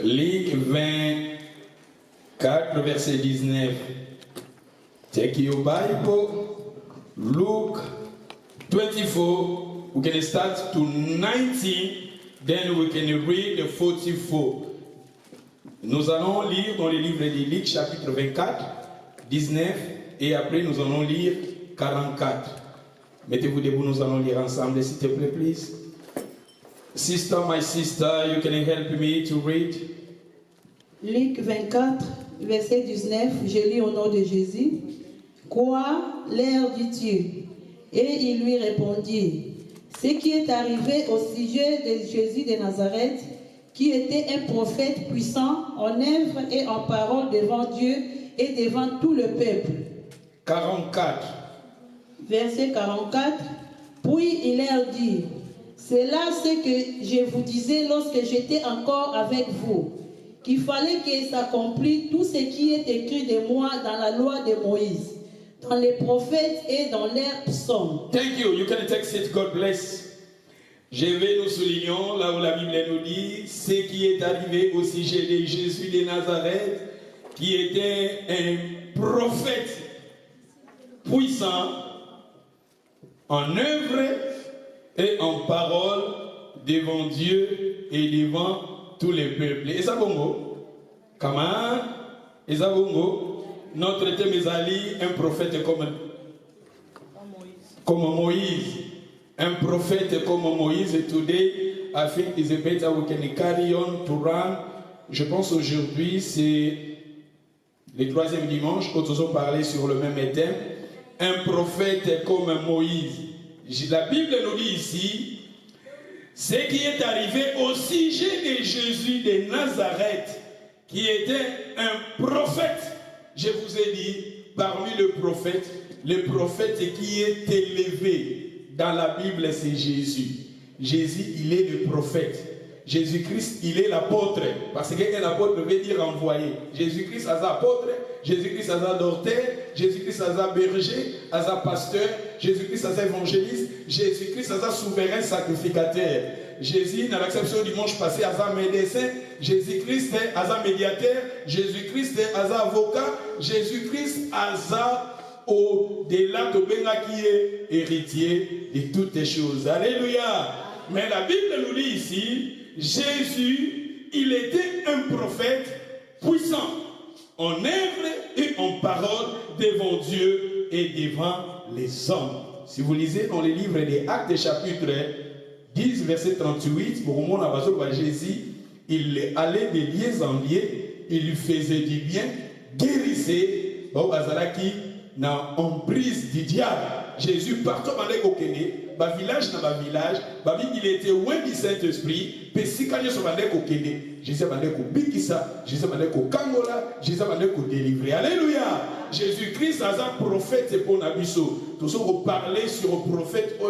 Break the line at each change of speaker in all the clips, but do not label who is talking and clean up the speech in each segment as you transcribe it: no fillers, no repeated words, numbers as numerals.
Luc 24, verset 19. Take your Bible, Luke 24. We can start to 19, then we can read the 44. Nous allons lire dans le livre de Luc, chapitre 24, 19, et après nous allons lire 44. Mettez-vous debout, nous allons lire ensemble, s'il te plaît, please. Sister, my sister, you can help me to read.
Luc 24, verset 19, je lis au nom de Jésus. Quoi, leur dit-il? Et il lui répondit, ce qui est arrivé au sujet de Jésus de Nazareth, qui était un prophète puissant en œuvre et en parole devant Dieu et devant tout le peuple.
44.
Verset 44. Puis il leur dit, c'est là ce que je vous disais lorsque j'étais encore avec vous, qu'il fallait que s'accomplisse tout ce qui est écrit de moi dans la loi de Moïse, dans les prophètes et dans leurs psaumes.
Thank you. You can take it. God bless. Je vais nous soulignons là où la Bible nous dit ce qui est arrivé au sujet de Jésus de Nazareth, qui était un prophète puissant en œuvre et en parole devant Dieu et devant tous les peuples. Et ça bongo, comment? Et ça bongo, notre thème est un prophète comme Moïse. Un prophète comme Moïse. Today, I think it's better we can carry on to run. Je pense aujourd'hui, c'est le 3e dimanche, quand nous avons parlé sur le même thème. Un prophète comme Moïse. La Bible nous dit ici, ce qui est arrivé au sujet de Jésus de Nazareth, qui était un prophète. Je vous ai dit, parmi le prophète qui est élevé dans la Bible, c'est Jésus. Jésus, il est le prophète. Jésus-Christ, il est l'apôtre. Parce qu'un apôtre veut dire envoyé. Jésus-Christ a apôtre, Jésus-Christ a docteur, Jésus-Christ a berger, a pasteur, Jésus-Christ a évangéliste, Jésus-Christ a souverain sacrificateur. Jésus, dans l'acception du dimanche passé, a médecin, Jésus-Christ a médiateur, Jésus-Christ a avocat, Jésus-Christ a au-delà de Benga qui est héritier de toutes les choses. Alléluia. Mais la Bible nous dit ici, Jésus, il était un prophète puissant en œuvre et en parole devant Dieu et devant les hommes. Si vous lisez dans les livres des Actes chapitre 10, verset 38, pour moi, Jésus, il allait de lieu en lieu, il lui faisait du bien, guérissait, dans emprise du diable. Jésus partout dans les Kokene, dans village, il était loin du Saint-Esprit, Jésus a Bikisa, Jésus a Kangola, Jésus a délivré. Alléluia. Jésus-Christ a un prophète pour Nabiso. Tout ça, vous parlez sur le prophète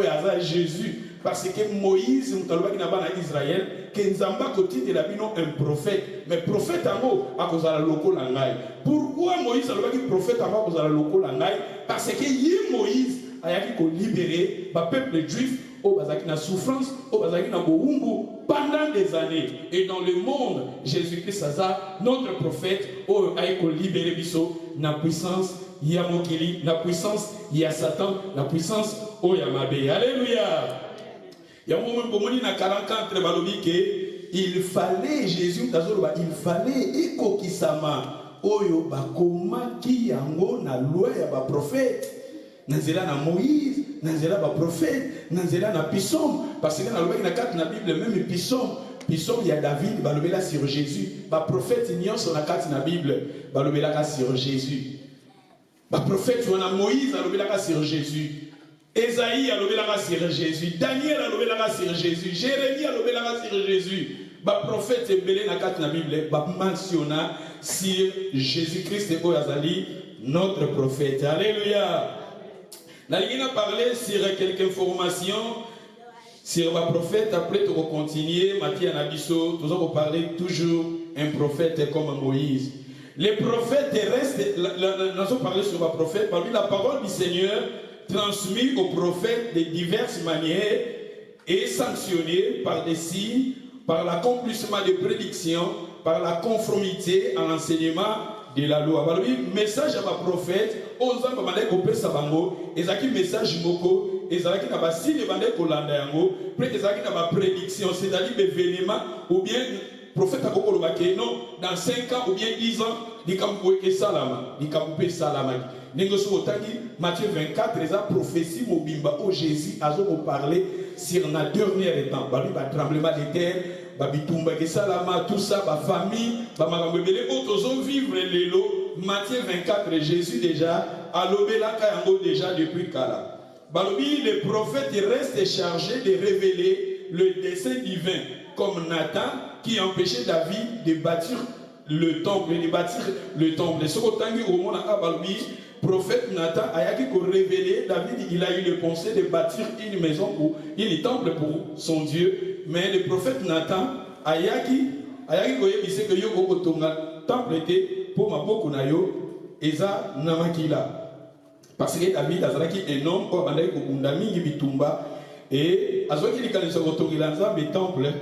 Jésus. Parce que Moïse, en Israël, Kenzamba côté de la bino un prophète, mais prophète en haut à cause de la loco langai. Pourquoi Moïse a le prophète en haut à cause de la loco langai? Parce que Moïse a libéré le peuple juif au bazaki na souffrance, au bazaki na boumbu pendant des années. Et dans le monde, Jésus-Christ a notre prophète au a libéré biso na puissance ya mokili, na puissance ya Satan, la puissance au Yamabe. Alléluia. Il y a un moment où il y a 44 il fallait Jésus, il fallait ekokisama oyo bakoma ki yango na loi ya ba prophète. Nanzela na Moïse, nanzela ba prophète, nanzela na Psaume, parce que na loi na carte na Bible même Psaume il y a David balobela sur Jésus, ba prophète nyonso na carte na Bible balobela sur Jésus. Ba prophète on a Moïse balobela sur Jésus. Esaïe a levé la race sur Jésus. Daniel a levé la race sur Jésus. Jérémie a levé la race sur Jésus. Le prophète belé na kat na Bible mentionné sur Jésus-Christ et Oyazali, notre prophète. Alléluia. La ligne a parlé sur quelques informations sur le prophète. Après, tu vas continuer. Matthieu Nabiso, tu vas parler toujours un prophète comme Moïse. Les prophètes restent. Nous allons parler sur le prophète. Parmi la parole du Seigneur transmis aux prophètes de diverses manières, est sanctionné par des signes, par l'accomplissement des prédictions, par la conformité à l'enseignement de la loi. Alors, le message à ma prophète, aux hommes qui ont fait bango, et un message moko, et ça qui n'a pas signe de kolanda yango, après ça qui n'a pas prédiction, c'est-à-dire l'événement ou bien prophète a koko lobake non dans 5 ans ou bien 10 ans, di kampoe salama, di kampoe salama. Nengoso otangi Matthieu 24, les prophéties mobimba au Jésus a parlé sur la dernière temps, balu ba tremblement de terre. Babitumba ke salama, tout ça, ba famille, ba magambebele, autres vivre l'élo. Matthieu 24, Jésus déjà, a lobé la kayango déjà depuis Kala. Balobi, le prophète reste chargé de révéler le dessein divin, comme Nathan qui empêchait David de bâtir le temple, Et ce qu'autangi au monde à Balobi, prophète Nathan a révélé, David il a eu le pensée de bâtir une maison pour un temple pour son Dieu. Mais le prophète Nathan ayaki koyebise que yo kotonga temple était pour ma boko na yo eza namakila parce que David azalaki un homme ko bandaki kokunda mingi bitumba et azoki likanisa kotongela nzambe temple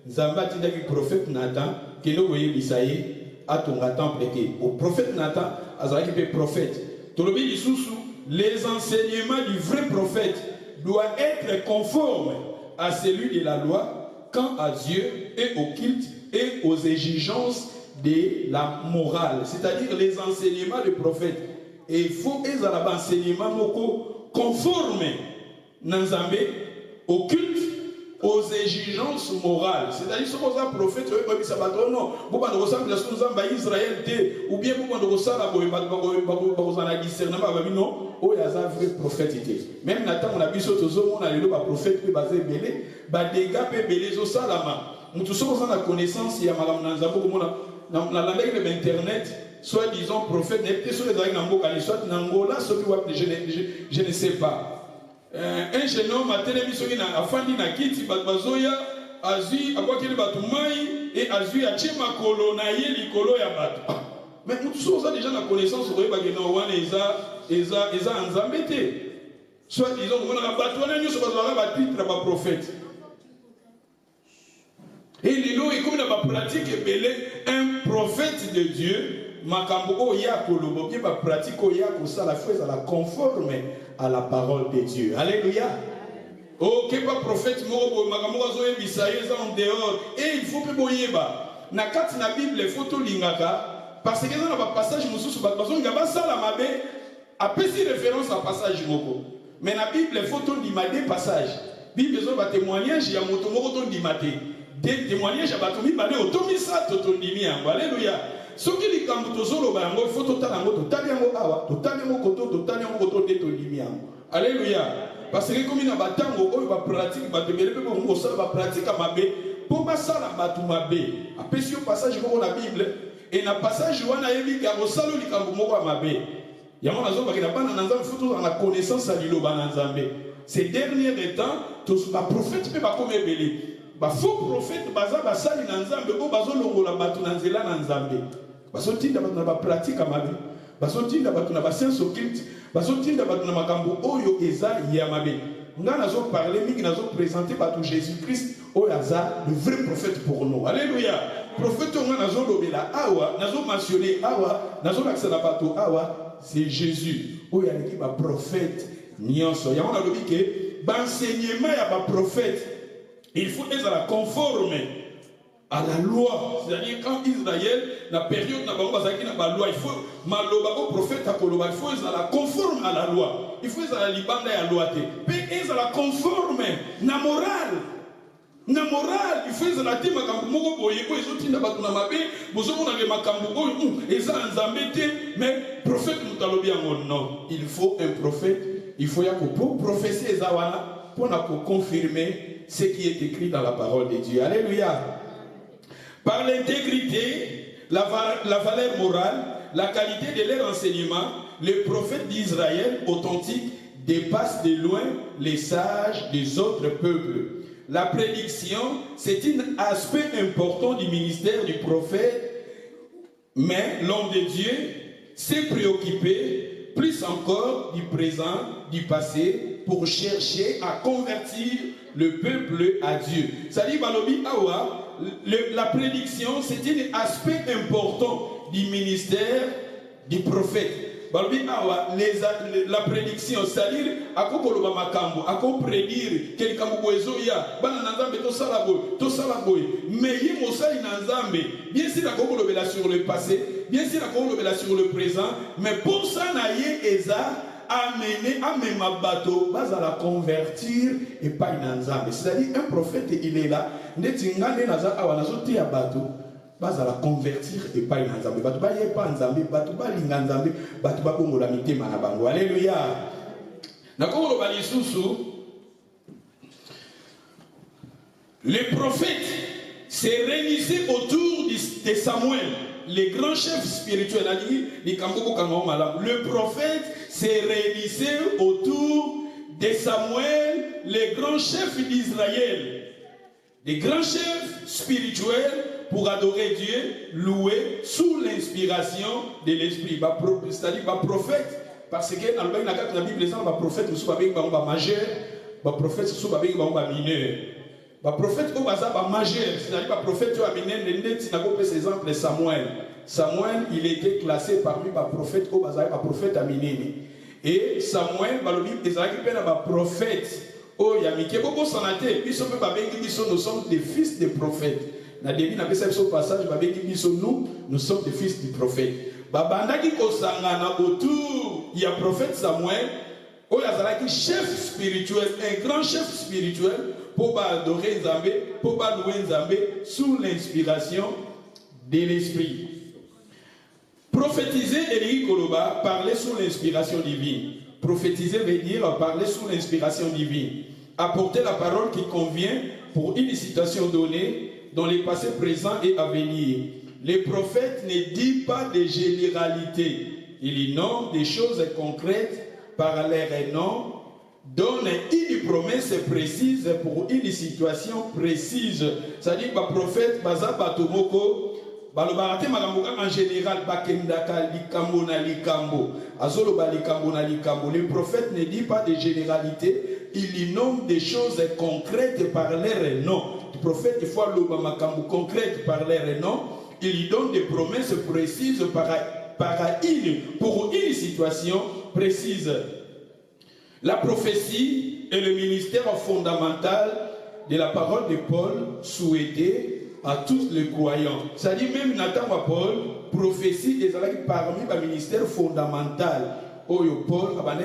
nzambe atindaki prophète Nathan keno koyebisa ye atonga temple te au prophète Nathan azalaki pe prophète tolobi lisusu les enseignements du vrai prophète doivent être conformes à celui de la loi, quant à Dieu et au culte et aux exigences de la morale. C'est-à-dire les enseignements du prophète. Et il faut que les enseignements conformes au culte, aux exigences morales. C'est-à-dire que ce un prophète, non, vous pouvez ressembler à ce que nous avons Israël, ou bien vous pouvez ressembler à discernement, non, oh, il y a un vrai prophète. Même Nathan, on a vu ce que on a lu le prophète, qui est basé belé, des gars, belé, zo salama. Nous tous sommes en connaissance, il y a madame Nanzabo, dans la langue de l'internet, soit disons prophète, soit les Angola, soit Nangola, soit je ne sais pas. Un jeune homme a télévisionné à Fandi Nakiti, Bazoya, Azui, Akwakili Batumai, et Azui a Chema Kolo, Naye, Likolo ya Batu. Mais nous tous avons déjà la connaissance, vous voyez, Bagenowan, Eza, Anzambete. Soit disons, on a Batouana, nous sommes à titre de prophète. Et Lilo, et comme on a pratique, un prophète de Dieu, Makambo Yako, le ba pratique Yako, ça la fait à la conforme à la parole de Dieu. Alléluia. Oh, que pas prophète Moro, Makambo Zoé Bisaïe, en dehors. Et il faut que Boyeba, Nakat na Bible, les photos Lingaka, parce que dans le passage, nous sommes sur le Gaba Salamabe, a petit référence à passage Moko. Mais la Bible, les photos d'Imade passage. Bible, ils ont un témoignage, il y a un motomoro d'Imade. Des témoignages à Batomi, Bade, Otomisa, Totondimi, Alléluia. Ce qui est comme tout solo, il faut totalement awa, totalement koto, totalement koto de Tondimian. Alléluia. Parce que comme il y a batango, il va pratique, il va pratique à Mabé, pour passer à Batumabé. Après, si on passage dans la Bible, et dans le passage, on a émis qu'à Rosalo, il y a un Mabé. Il y a un raison parce qu'il n'y a pas dans la connaissance à l'îlot Bananzambé. Ces derniers temps, tous les prophètes ne peuvent pas comme belé. Les faux prophètes, baza basali nanzambe, bo bazo longola batu nanzela nanzambe. Bazo tinda batu na ba pratique amabe. Bazo tinda batu na ba science occulte. Bazo tinda batu na makambo oyo eza yamabe. Nga nazo parler mingi nazo présenter batu Jésus-Christ oyo aza le vrai prophète pour nous. Alléluia. Prophète nga nazo lobela awa, nazo mentionner awa, nazo laksana batu awa, c'est Jésus. Oyo aleki ba prophète nyonso. Ya on a lobi que ba enseignement ya ba prophète il faut être conforme à la loi. C'est-à-dire quand Israël, la période n'a pas loi, il faut maloba au prophète à Koloba, il faut être conforme à la loi. Il faut être libanda à la loi. Mais être conforme na morale. Na morale, il faut être la tema kambo boye ko ezotinda batu na mabe, bozo mona le makambo boye, eza nzambete, mais prophète mutalobi yango non. Il faut un prophète, il faut yako pour prophétie ezawana pour na confirmer ce qui est écrit dans la parole de Dieu. Alléluia. Par l'intégrité, la valeur morale, la qualité de leur enseignement, les prophètes d'Israël authentiques dépassent de loin les sages des autres peuples. La prédiction, c'est un aspect important du ministère du prophète, mais l'homme de Dieu s'est préoccupé plus encore du présent, du passé pour chercher à convertir le peuple à Dieu. C'est-à-dire, la prédiction, c'est un aspect important du ministère du prophète. La prédiction, c'est-à-dire, à quoi prédire quel kamboezo ya, mais il y a bien sûr, la sur le passé, bien sûr, la sur le présent, mais pour ça, amener à même bateau, à la convertir et pas une ensemble. C'est-à-dire, un prophète, il est là, à la convertir et pas une ensemble. Alléluia. Les prophètes se réunissaient autour de Samuel, les grands chefs spirituels. Le prophète se réunissait autour de Samuel, les grands chefs d'Israël, les grands chefs spirituels pour adorer Dieu, louer sous l'inspiration de l'esprit. C'est-à-dire les prophètes, parce que dans la Bible, les prophètes ne sont pas majeurs, les prophètes ne sont pas mineurs. Les prophètes sont pas majeurs, c'est-à-dire les prophètes sont mineurs, c'est exemple Samuel. Samuel, il était classé parmi les prophètes, les prophètes à mineurs. Et Samuel, il un prophète. Oh, il y a nous sommes des fils des prophètes. Nous sommes des fils du prophète. Autour, il y a prophète Samuel, chef spirituel, un grand chef spirituel, pour adorer Nzambé, pour louer Nzambé sous l'inspiration de l'esprit. Prophétiser, Elie Koloba, parler sous l'inspiration divine. Prophétiser veut dire parler sous l'inspiration divine. Apporter la parole qui convient pour une situation donnée dans les passés, présents et à venir. Les prophètes ne disent pas des généralités. Ils nomment des choses concrètes par leur nom, donnent une promesse précise pour une situation précise. C'est-à-dire que le prophète, Baza Batomoko, en général, les prophètes ne disent pas des généralités, ils nomment des choses concrètes par leur nom. Les prophètes, il faut le concrète par leur nom, ils donnent des promesses précises pour une situation précise. La prophétie est le ministère fondamental de la parole de Paul souhaité à tous les croyants. C'est-à-dire même Nathan et Paul, prophétie est parmi les ministères fondamental. Paul a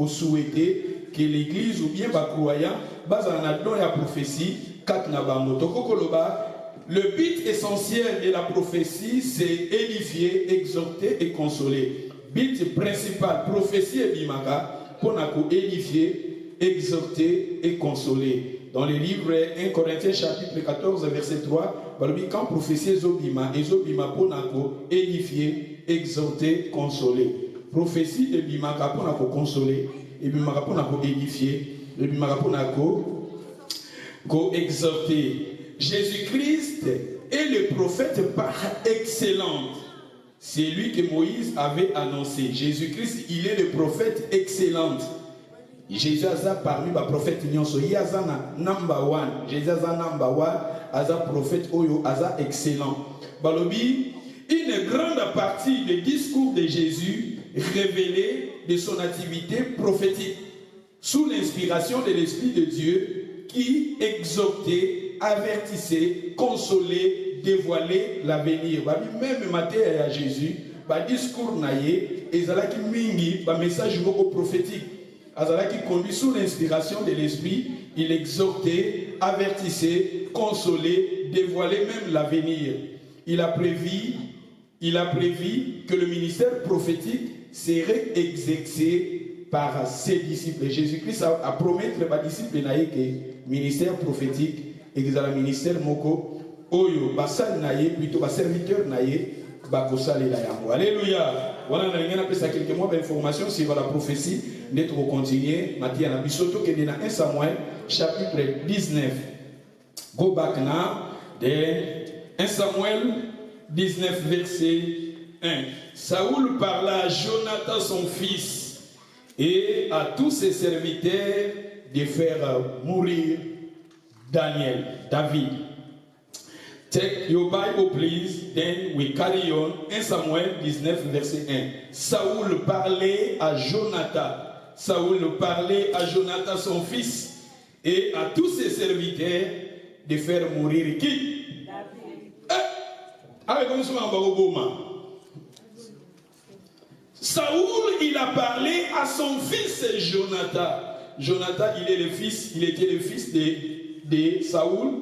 souhaité que l'église ou bien les croyants, dans la prophétie, le but essentiel de la prophétie, c'est édifier, exhorter et consoler. But principal, prophétie et bimaka, pour édifier, exhorter et consoler. Dans le livre 1 Corinthiens chapitre 14 verset 3, quand prophétie ezobima pour édifier, exhorter, consoler. Prophétie et bimaka pour consoler, et bimaka pour édifier, et bimaka pour exhorter. Jésus-Christ est le prophète par excellence. C'est lui que Moïse avait annoncé. Jésus-Christ, il est le prophète excellent. Jésus a parmi les prophètes, il y a number one. Jésus a number one, as a prophète oyo, as a excellent. Balobi, une grande partie des discours de Jésus révélait de son activité prophétique sous l'inspiration de l'Esprit de Dieu qui exhortait, avertissait, consolait, dévoilait l'avenir. Même matin à Jésus, le discours naïe, et zalaki mingi, le message prophétique. Azalaki conduit sous l'inspiration de l'Esprit, il exhortait, avertissait, consolait, dévoilait même l'avenir. Il a prévu que le ministère prophétique serait exercé par ses disciples. Jésus-Christ a promis que les disciples naïe que ministère prophétique et que le ministère moko oyo basal naïe plutôt bas serviteur naïe bakosali la yango. Alléluia. Voilà, on a quelques mots d'informations sur la prophétie. Nous allons continuer. Matthieu na bisoto qui est dans 1 Samuel chapitre 19. Go back now. 1 Samuel 19 verset 1. Saoul parla à Jonathan son fils et à tous ses serviteurs de faire mourir David. Take your Bible, please. Then we carry on. 1 Samuel 19, verset 1. Saoul parlait à Jonathan. Saoul parlait à Jonathan, son fils, et à tous ses serviteurs de faire mourir qui? Avec un Saoul, il a parlé à son fils Jonathan. Jonathan, il était le fils de Saoul.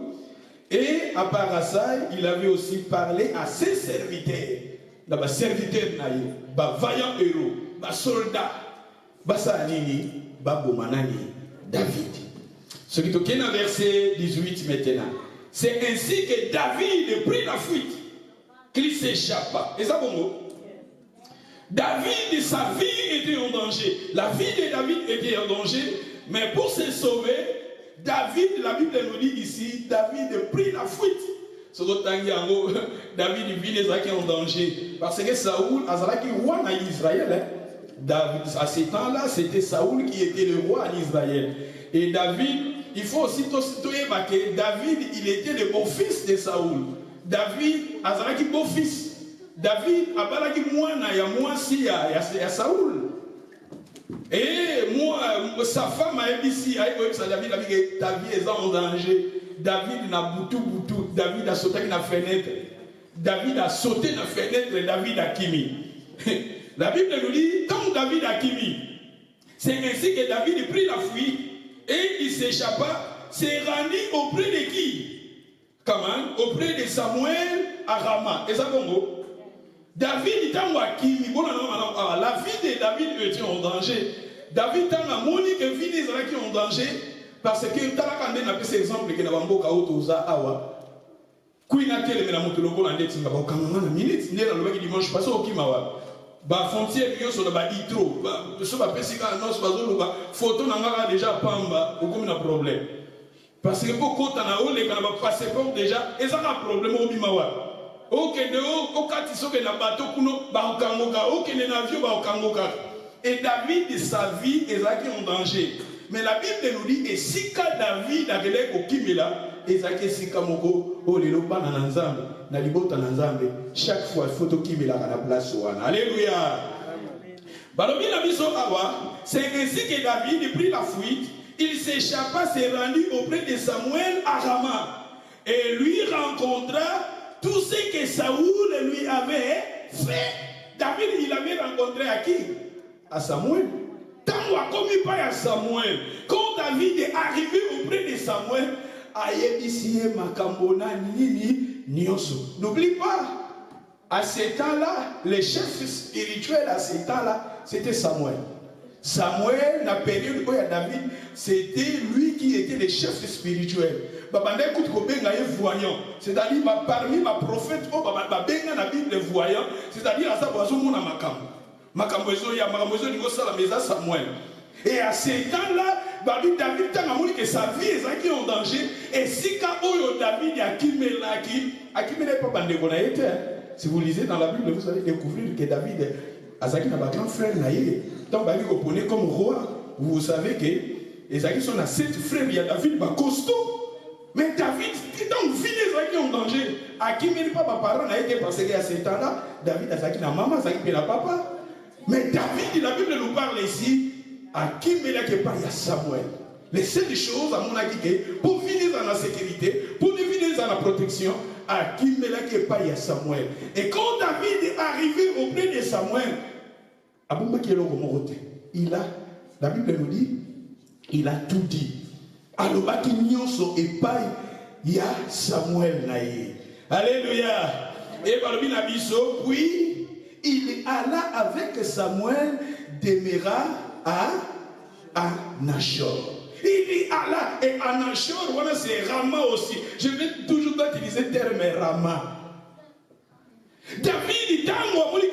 Et à part ça, il avait aussi parlé à ses serviteurs. Les serviteurs, les vaillants héros, les soldats, David. Ce qui est au verset 18 maintenant. C'est ainsi que David prit la fuite, qu'il s'échappa. Et ça, bon mot. David, sa vie était en danger. La vie de David était en danger. Mais pour se sauver, David, la Bible nous dit ici, David prit la fuite. David vit en danger. Parce que Saoul, roi en Israël. David, à ce temps-là, c'était Saoul qui était le roi en Israël. Et David, il faut aussi que David, il était le beau-fils de Saoul. David, azalaki beau-fils. David, abalaki mwana ya mwasi ya Saoul. Et moi, sa femme a dit ici, David est en danger. David n'a boutou. David a sauté dans la fenêtre. David a sauté dans la fenêtre. David a kimi. La Bible nous dit, quand David a kimi, c'est ainsi que David prit la fuite et il s'échappa, s'est rendu auprès de qui? Comment? Auprès de Samuel à Rama. Et ça, Congo. David, il a kimi. La vie de David était en danger. David a moni que vie des gens qui ont danger parce que quand on a pris cet exemple que nous avons beaucoup awa kuina tele mena moto loko na ndeti ngaba kamama na minute ndela lobaki dimanche passé okimawa ba frontière bio sur le ba itro ba so ba pesika non so bazolo ba photo na ngaka déjà pamba okomi na problème parce que beaucoup na ole kana ba passeport déjà et ça a problème obimawa okende okati soke na bateau kuno ba okangoka okende na avion ba okangoka. Et David, sa vie, est en danger. Mais la Bible nous dit, et si David a gelé au Kimila, et si Kamoko, oh les lopas dans l'ensemble, dans les bottes dans l'ensemble, chaque fois, il faut qu'il Kimila à la place. Alléluia. Balobi la mission Awa, c'est ainsi que David prit la fuite, il s'échappa, s'est rendu auprès de Samuel à Rama, et lui rencontra tout ce que Saoul lui avait fait. David, il avait rencontré à qui? À Samuel. Tant qu'on a commis pas à Samuel, quand David est arrivé auprès de Samuel, n'oublie pas, à ce temps-là, le chef spirituel à ce temps-là, c'était Samuel. Samuel, la période où il y a David, c'était lui qui était le chef spirituel. C'est-à-dire parmi les prophètes, la Bible voyant, c'est-à-dire à ça, Samuel. Et à ce temps-là, David a montré que sa vie est en danger. Et si David a pas si vous lisez dans la Bible, vous allez découvrir que David a un grand frère. Tant que vous prenez comme roi, vous savez que Ezaki sont à 7 frères. Il y a David costaud. Mais David, quand vous finissez Ezaki en danger, à qui n'est pas parent parce qu'à ce temps-là, David a Ezaki na maman, Ezaki na papa. Mais David, la Bible nous parle ici, à qui il y a Samuel. Les seules choses, à mon avis, pour finir dans la sécurité, pour finir dans la protection, à qui il y a Samuel. Et quand David est arrivé auprès de Samuel, la Bible nous dit, il a tout dit. Alors, il y a Samuel. Alléluia. Et puis, il alla avec Samuel, demeura à Nachor. Il y alla et à Nachor, voilà, c'est Rama aussi. Je vais toujours utiliser le terme Rama. David, tant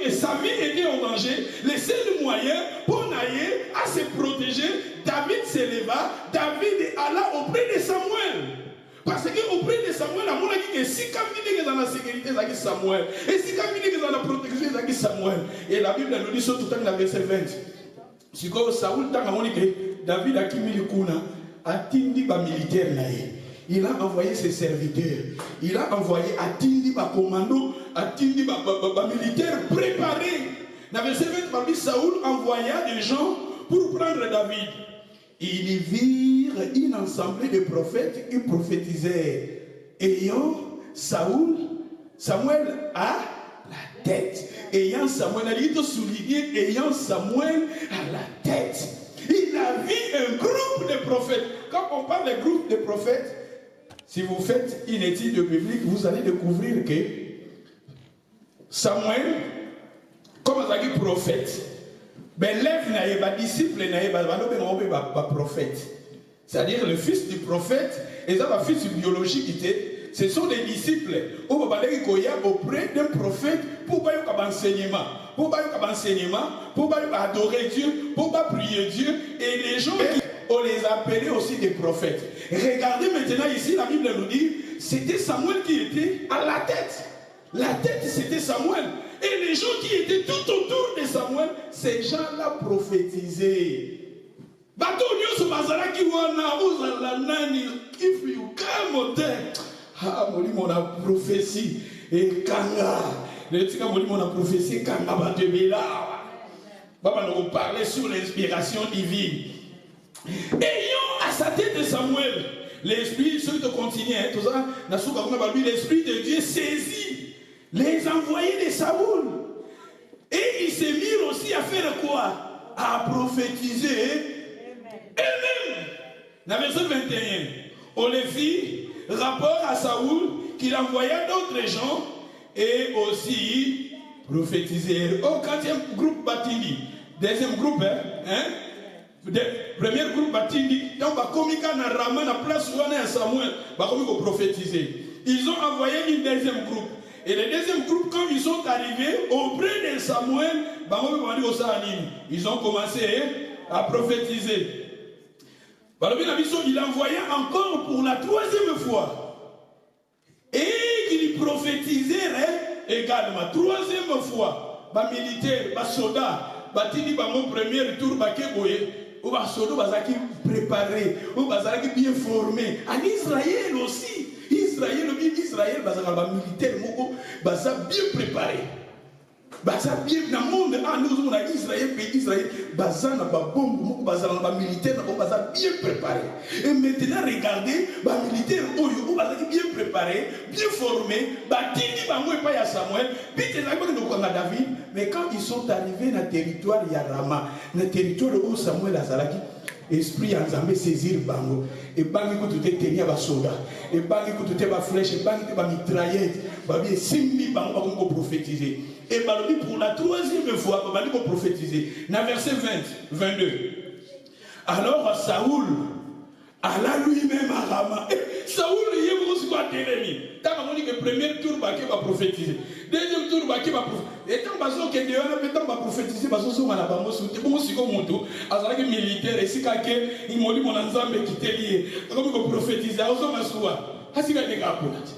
que sa vie était en danger, le seul moyen pour naïe à se protéger, David s'éleva, David alla auprès de Samuel. Parce qu'auprès de Samuel, on a dit que si Camille est dans la sécurité, c'est Samuel. Et si Camille est dans la protection, c'est Samuel. Et la Bible nous dit ça tout le temps dans le verset 20. Si Saoul David a atindi ba militaire naé. Il a envoyé ses serviteurs. Il a envoyé atindi ba commando, atindi ba militaire préparé. Dans verset 20, Saoul envoya des gens pour prendre David. Ils y virent une assemblée de prophètes qui prophétisaient. Ayant Samuel à la tête. Ayant Samuel, il a souligné, ayant Samuel à la tête. Il a vu un groupe de prophètes. Quand on parle de groupe de prophètes, si vous faites une étude biblique, vous allez découvrir que Samuel, comme on a dit prophète, l'élève n'a pas disciple, n'a pas prophète. C'est-à-dire le fils du prophète, et ça, le fils biologique, ce sont des disciples auprès d'un prophète pour avoir enseignement, pour adorer Dieu, pour prier Dieu. Et les gens, on les appelait aussi des prophètes. Regardez maintenant ici, la Bible nous dit, c'était Samuel qui était à la tête. La tête, c'était Samuel. Et les gens qui étaient tout autour de Samuel, ces gens-là prophétisaient. Bato nyoso bazala ki wana uzala nani if you come there. Ah, molimo na prophétie et kanga. Le tika molimo na prophétie kanga batebela. Baba nous parlait sur l'inspiration divine. Ayant à sa tête de Samuel, l'esprit, ceux qui continuent, tout ça, l'esprit de Dieu saisit les envoyés de Saoul. Et ils se mirent aussi à faire quoi? À prophétiser. Et même, dans le verset 21, on les fit rapport à Saoul qu'il envoya d'autres gens et aussi prophétiser. Au quatrième groupe Batini, deuxième groupe, premier groupe Batini, donc Bakomika na Rama na place où on est à Samuel, Bakomika prophétiser. Ils ont envoyé une deuxième groupe. Et le deuxième groupe, quand ils sont arrivés auprès de Samuel, ils ont commencé à prophétiser. Il envoya encore pour la troisième fois. Et il prophétisait également. Troisième fois. Les militaires, les soldats, les premier tour, les soldats préparés, bien formés. En Israël aussi. Israël, les militaires, bien préparés. Baza bien dans le monde, nous avons Israël, pays Israël, baza na ba bombe, baza na ba militaire, baza bien préparé. Et maintenant regardez, ba militaire oyo, baza bien préparé, bien formé, batini ba moi pas ya Samuel, bité na ko na David, mais quand ils sont arrivés dans le territoire ya Rama, dans le territoire où Samuel azalaki, esprit en Zambé saisir bango et bangi ko tout tenir ba soldat et bangi ko tout ba flèche et bangi ba mitraillette ba bien simbi bango ko prophétiser. Et pour la troisième fois, on va prophétiser. Dans verset 22. Alors Saoul alla lui-même à Rama. Saoul, il y a aussi quoi télémi. Tant qu'on dit que le premier tour, il va prophétiser. Deuxième tour, il va prophétiser. Et tant qu'on va prophétiser, parce que on a pas mon soutien. Bon, si comme tout, alors que militaire, et si quelqu'un, il m'a dit mon ensemble qui était lié. Comme il va prophétiser, on s'en va soir. Asi ka deka apunati.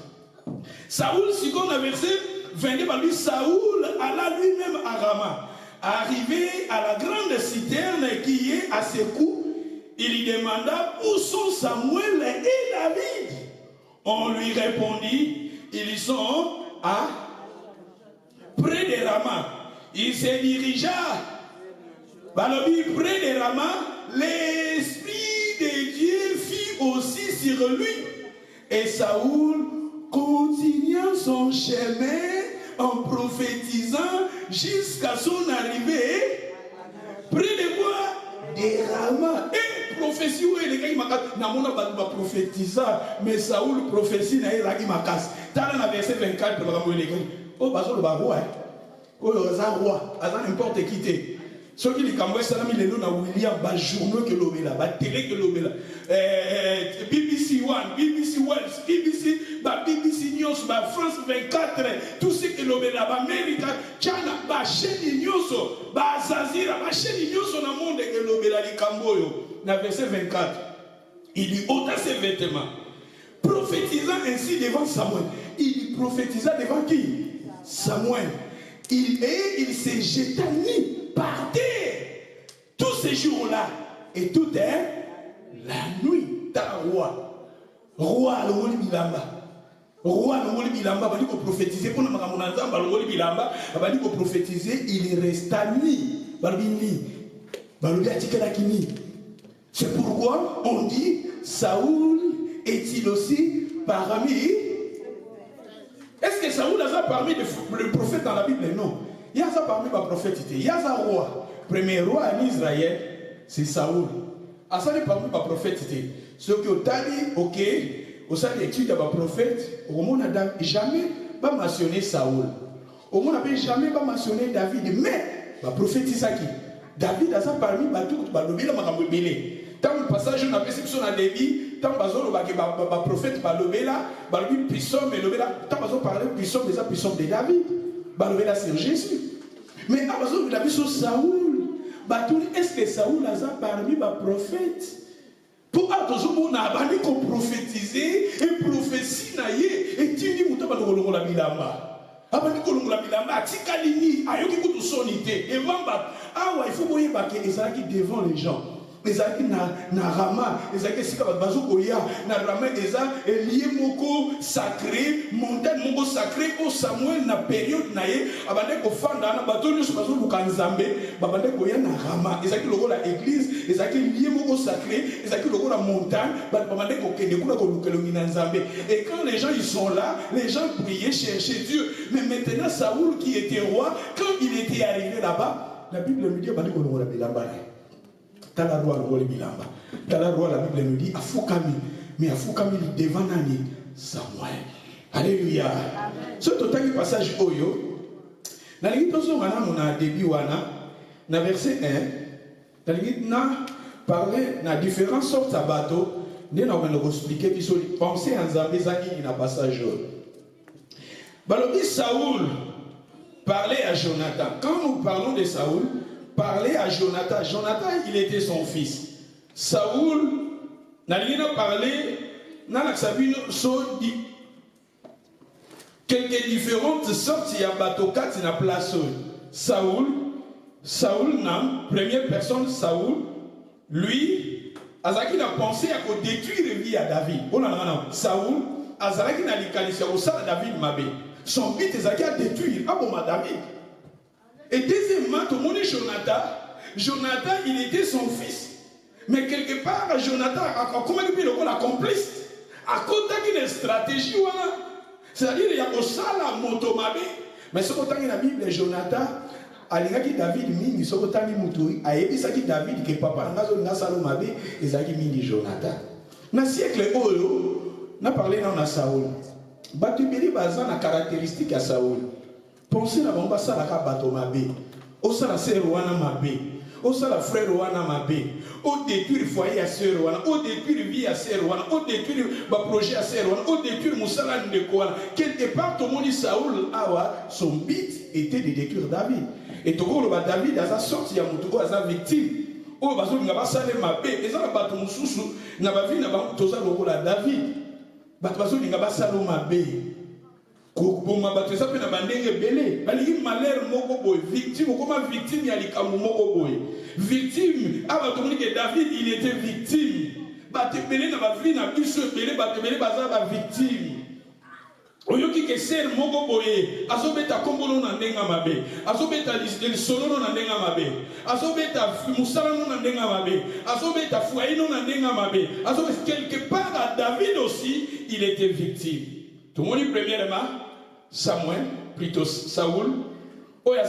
Saoul, si qu'on a versé 22 par lui, Saoul alla lui-même à Rama. Arrivé à la grande citerne qui est à ses coups, il lui demanda où sont Samuel et David. On lui répondit, ils sont à près de Rama. Il se dirigea près de Rama. L'esprit de Dieu fit aussi sur lui. Et Saoul continua son chemin en prophétisant jusqu'à son arrivée près de quoi? De Rama. Et prophétie où il est n'a pas prophétisé, mais Saoul prophétie n'a pas makas. Dans le verset 24, oh bazo le roi, oh le roi, à n'importe qui. Ceux qui les Cambouais, ça mis les noms à William, bas journaux que l'on met là, bas télé que l'on met là, BBC One, BBC Wales, BBC News, France 24, tout ce que l'on met là, Amérique, China, bas chaîne News, bas Zazira, bas chaîne News dans le monde que l'on met là, les Cambouais. Dans verset 24, il dit ôta ses vêtements, prophétisant ainsi devant Samuel. Il prophétisa devant qui? Samuel. Il se jeta nu par terre. Tout ce jour-là, et tout est la nuit. T'as un roi. Roi, le roi Bilamba. Roi, le roi Bilamba, il va prophétiser. Pour le roi Bilamba, il va prophétiser. Il resta nuit. C'est pourquoi on dit Saoul est-il aussi parmi. Est-ce que Saoul a ça parmi les prophètes dans la Bible? Non. Il y a ça parmi les prophètes. Il y a ça roi. Premier roi en Israël, c'est Saoul. À ça, parmi les prophètes. Ceux qui ont dit, ok, au sein de l'étude des prophètes, au monde n'a jamais pas mentionné Saoul. Au monde n'a jamais pas mentionné David. Mais, le prophète Isaki, David a ça parmi les tant le passage on a fait sur la débit, tant le prophète balobela, balobi puissant mais lobela, tant bazo parler puissant des puissants de David, balobela c'est Jésus. Mais à bazo il a vu sur Saoul, batouli est-ce que Saoul a ça parmi les prophètes? Pour attention on a abandonné qu'on prophétiser et prophétie naïe et tu dis muto balongo la bilamba. Abandonné qu'on la bilamba, tikalini, ayoki kutu sonité et vamba. Ah ouais, il faut voyer baké et ça qui devant les gens. Les amis na rama, les amis si kaba bazo koya na rama eza lié moko sacré, montagne moko sacré au Samuel na période naie abande ko fanda na bato nyo bazo lukanzambe babande koya na rama, les amis logo la église, les amis lié moko sacré, les amis logo la montagne babande ko kende kuna ko lukelo na nzambe. Et quand les gens ils sont là, les gens priaient, cherchaient Dieu. Mais maintenant Saoul qui était roi, quand il était arrivé là-bas, la Bible nous dit abande ko logo la bilamba. T'as la roi le roi bilamba. T'as la roi la Bible nous dit Afoukami. Mais Afoukami devant Nani Samuel. Alléluia. Ce total passage Oyo. Dans l'église on a début wana. Dans verset 1. Dans l'église na parler na différentes sortes de bateaux. Nous allons expliquer puis sur penser en Zambézani dans passage. Balobi Saoul parlait à Jonathan. Quand nous parlons de Saoul, parler à Jonathan. Jonathan, il était son fils. Saoul, n'a rien parlé, n'a dit quelques différentes sortes, il y a bateau 4, il y a place. Saoul, première personne, Saoul, lui, Azaki n'a pensé à détruire la vie à David. Saoul, Azaki n'a dit qu'à ça David Mabé. Son but, Azaki a détruit David. Et deuxièmement, tout le monde est Jonathan. Jonathan, il était son fils. Mais quelque part, Jonathan, comment il peut le complice? À côté d'une stratégie, c'est-à-dire il y a aussi la motomabé. Mais ce côté de la Bible, Jonathan, alingaki David mingi, ce côté de Moutoui, a ébi ça qui David, que papa n'a salomabé, et ça qui mingi Jonathan. Dans le siècle Oyo, on a parlé dans Saoul. Batubeli bazan la caractéristique à Saoul. Pensez la bomba ça la bateau mabé. Au ça la sœur wana mabé. Au ça la frère wana mabé. Au détruire foyer à sœur wana. Au détruire vie à sœur wana. Au détruire projet à sœur wana. Au détruire moussala ndeko wana. Quelque part tout le monde dit Saoul awa son but était de détruire David. Et tout le monde David a sa sortie à Moutouko à sa victime. Oh bazo ngaba salé mabé. Et ça la bateau moussousou ngaba vie ngaba toza loko la David. Bazo ngaba salo mabé. Malheur moko boy victime comment victime ya likambo moko boy victime aba tomoni que David il était victime batebele na ba vie na biso belé batebele baza ba victime oyoki ke ser moko boye azobeta kombolo na ndenga mabe azobeta lisolo na ndenga mabe azobeta musala na ndenga mabe azobeta foyer na ndenga mabe azobeta quelque part à David aussi il était victime. Tout le monde premièrement Samuel, plutôt Saoul, où il a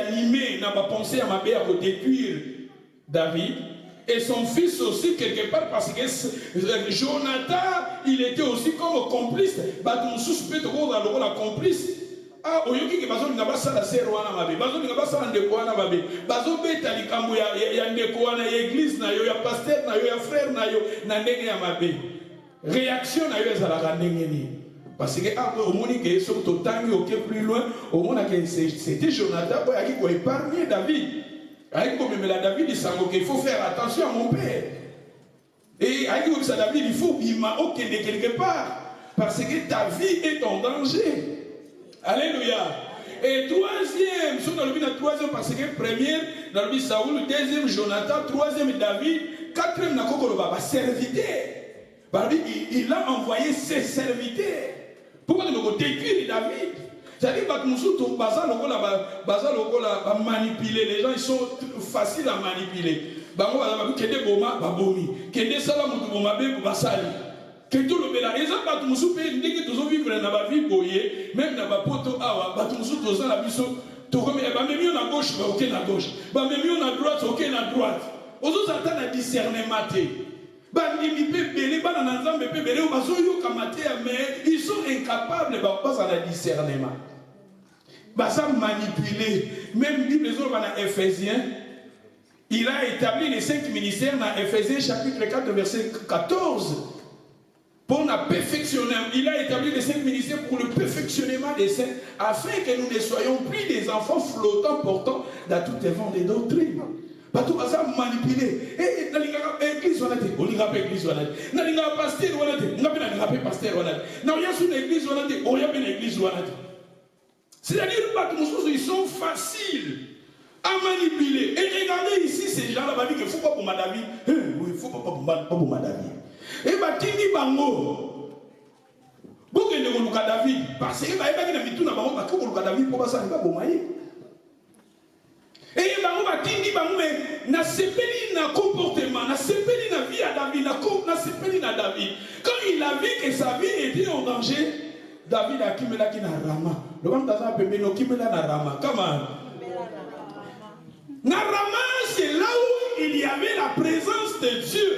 animé dans ma pensée à ma mère pour détruire David, et son fils aussi quelque part parce que Jonathan, il était aussi comme complice. Baton suspect de la complice. Ah, oyoki ke bazo ngaba sala sero wana mabe, bazo ngaba sala ndeko wana mabe, bazo beta likambo ya ndeko wana ya église na yo, ya pasteur na yo, ya frère na yo, na ndenge ya mabe. Réaction na yo ezalaka ndenge ni. Parce que au moment que sur tout temps plus loin, au moment que c'était Jonathan qui a épargné David. Avec David il faut faire attention à mon père. Et avec David il faut qu'il m'a de quelque part parce que ta vie est en danger. Alléluia. Et troisième, parce que première, David Saoul, deuxième Jonathan, troisième David, quatrième Nakokoloba, serviteur. Il a envoyé ses serviteurs pour détruire David. C'est-à-dire que manipuler les gens, ils sont faciles à manipuler. Que tout le béla, ils ont pas tout soupe, dès que tous vivre dans la vie boyée, même dans la poto awa, pas tout soupe dans la biso, tout comme bah même on à gauche, ok à gauche, bah même on à droite, ok à droite. Aux autres attendent à discerner maté. Bah ni peut belé, bah dans l'ensemble peut belé, bah so yo kamaté, mais ils sont incapables, bah pas à la discernement. Bah ça manipuler, même Bible les autres dans Éphésiens, il a établi les 5 ministères dans Éphésiens chapitre 4 verset 14. Pour la perfectionner, il a établi les 5 ministères pour le perfectionnement des saints, afin que nous ne soyons plus des enfants flottants portant dans toutes les vents des doctrines. Pas tout ça manipuler. Et dans l'église, on a dit, on n'y a pas l'église, on a dit. Dans l'église, pasteur, on a dit, on n'a pas pasteur, on a dit. Dans l'église, on a dit, on n'y a pas l'église, on a dit. C'est-à-dire que ils sont faciles à manipuler. Et regardez ici, ces gens-là, il ne faut pas pour Madavi. Oui, il ne faut pas pour Madavi. Et bah Tini Bango, beaucoup de gens David, parce que bah il y a Bango, parce que David pour ça il va bomber. Et Bango bah Tini Bango mais na sepeli na comportement, na sepeli na vie à David, na sepeli na David. Quand il a vu que sa vie était en danger, David a kimela qui na Rama. Le vent d'aza pembe no kimela na Rama. Comment? Na Rama c'est là où il y avait la présence de Dieu.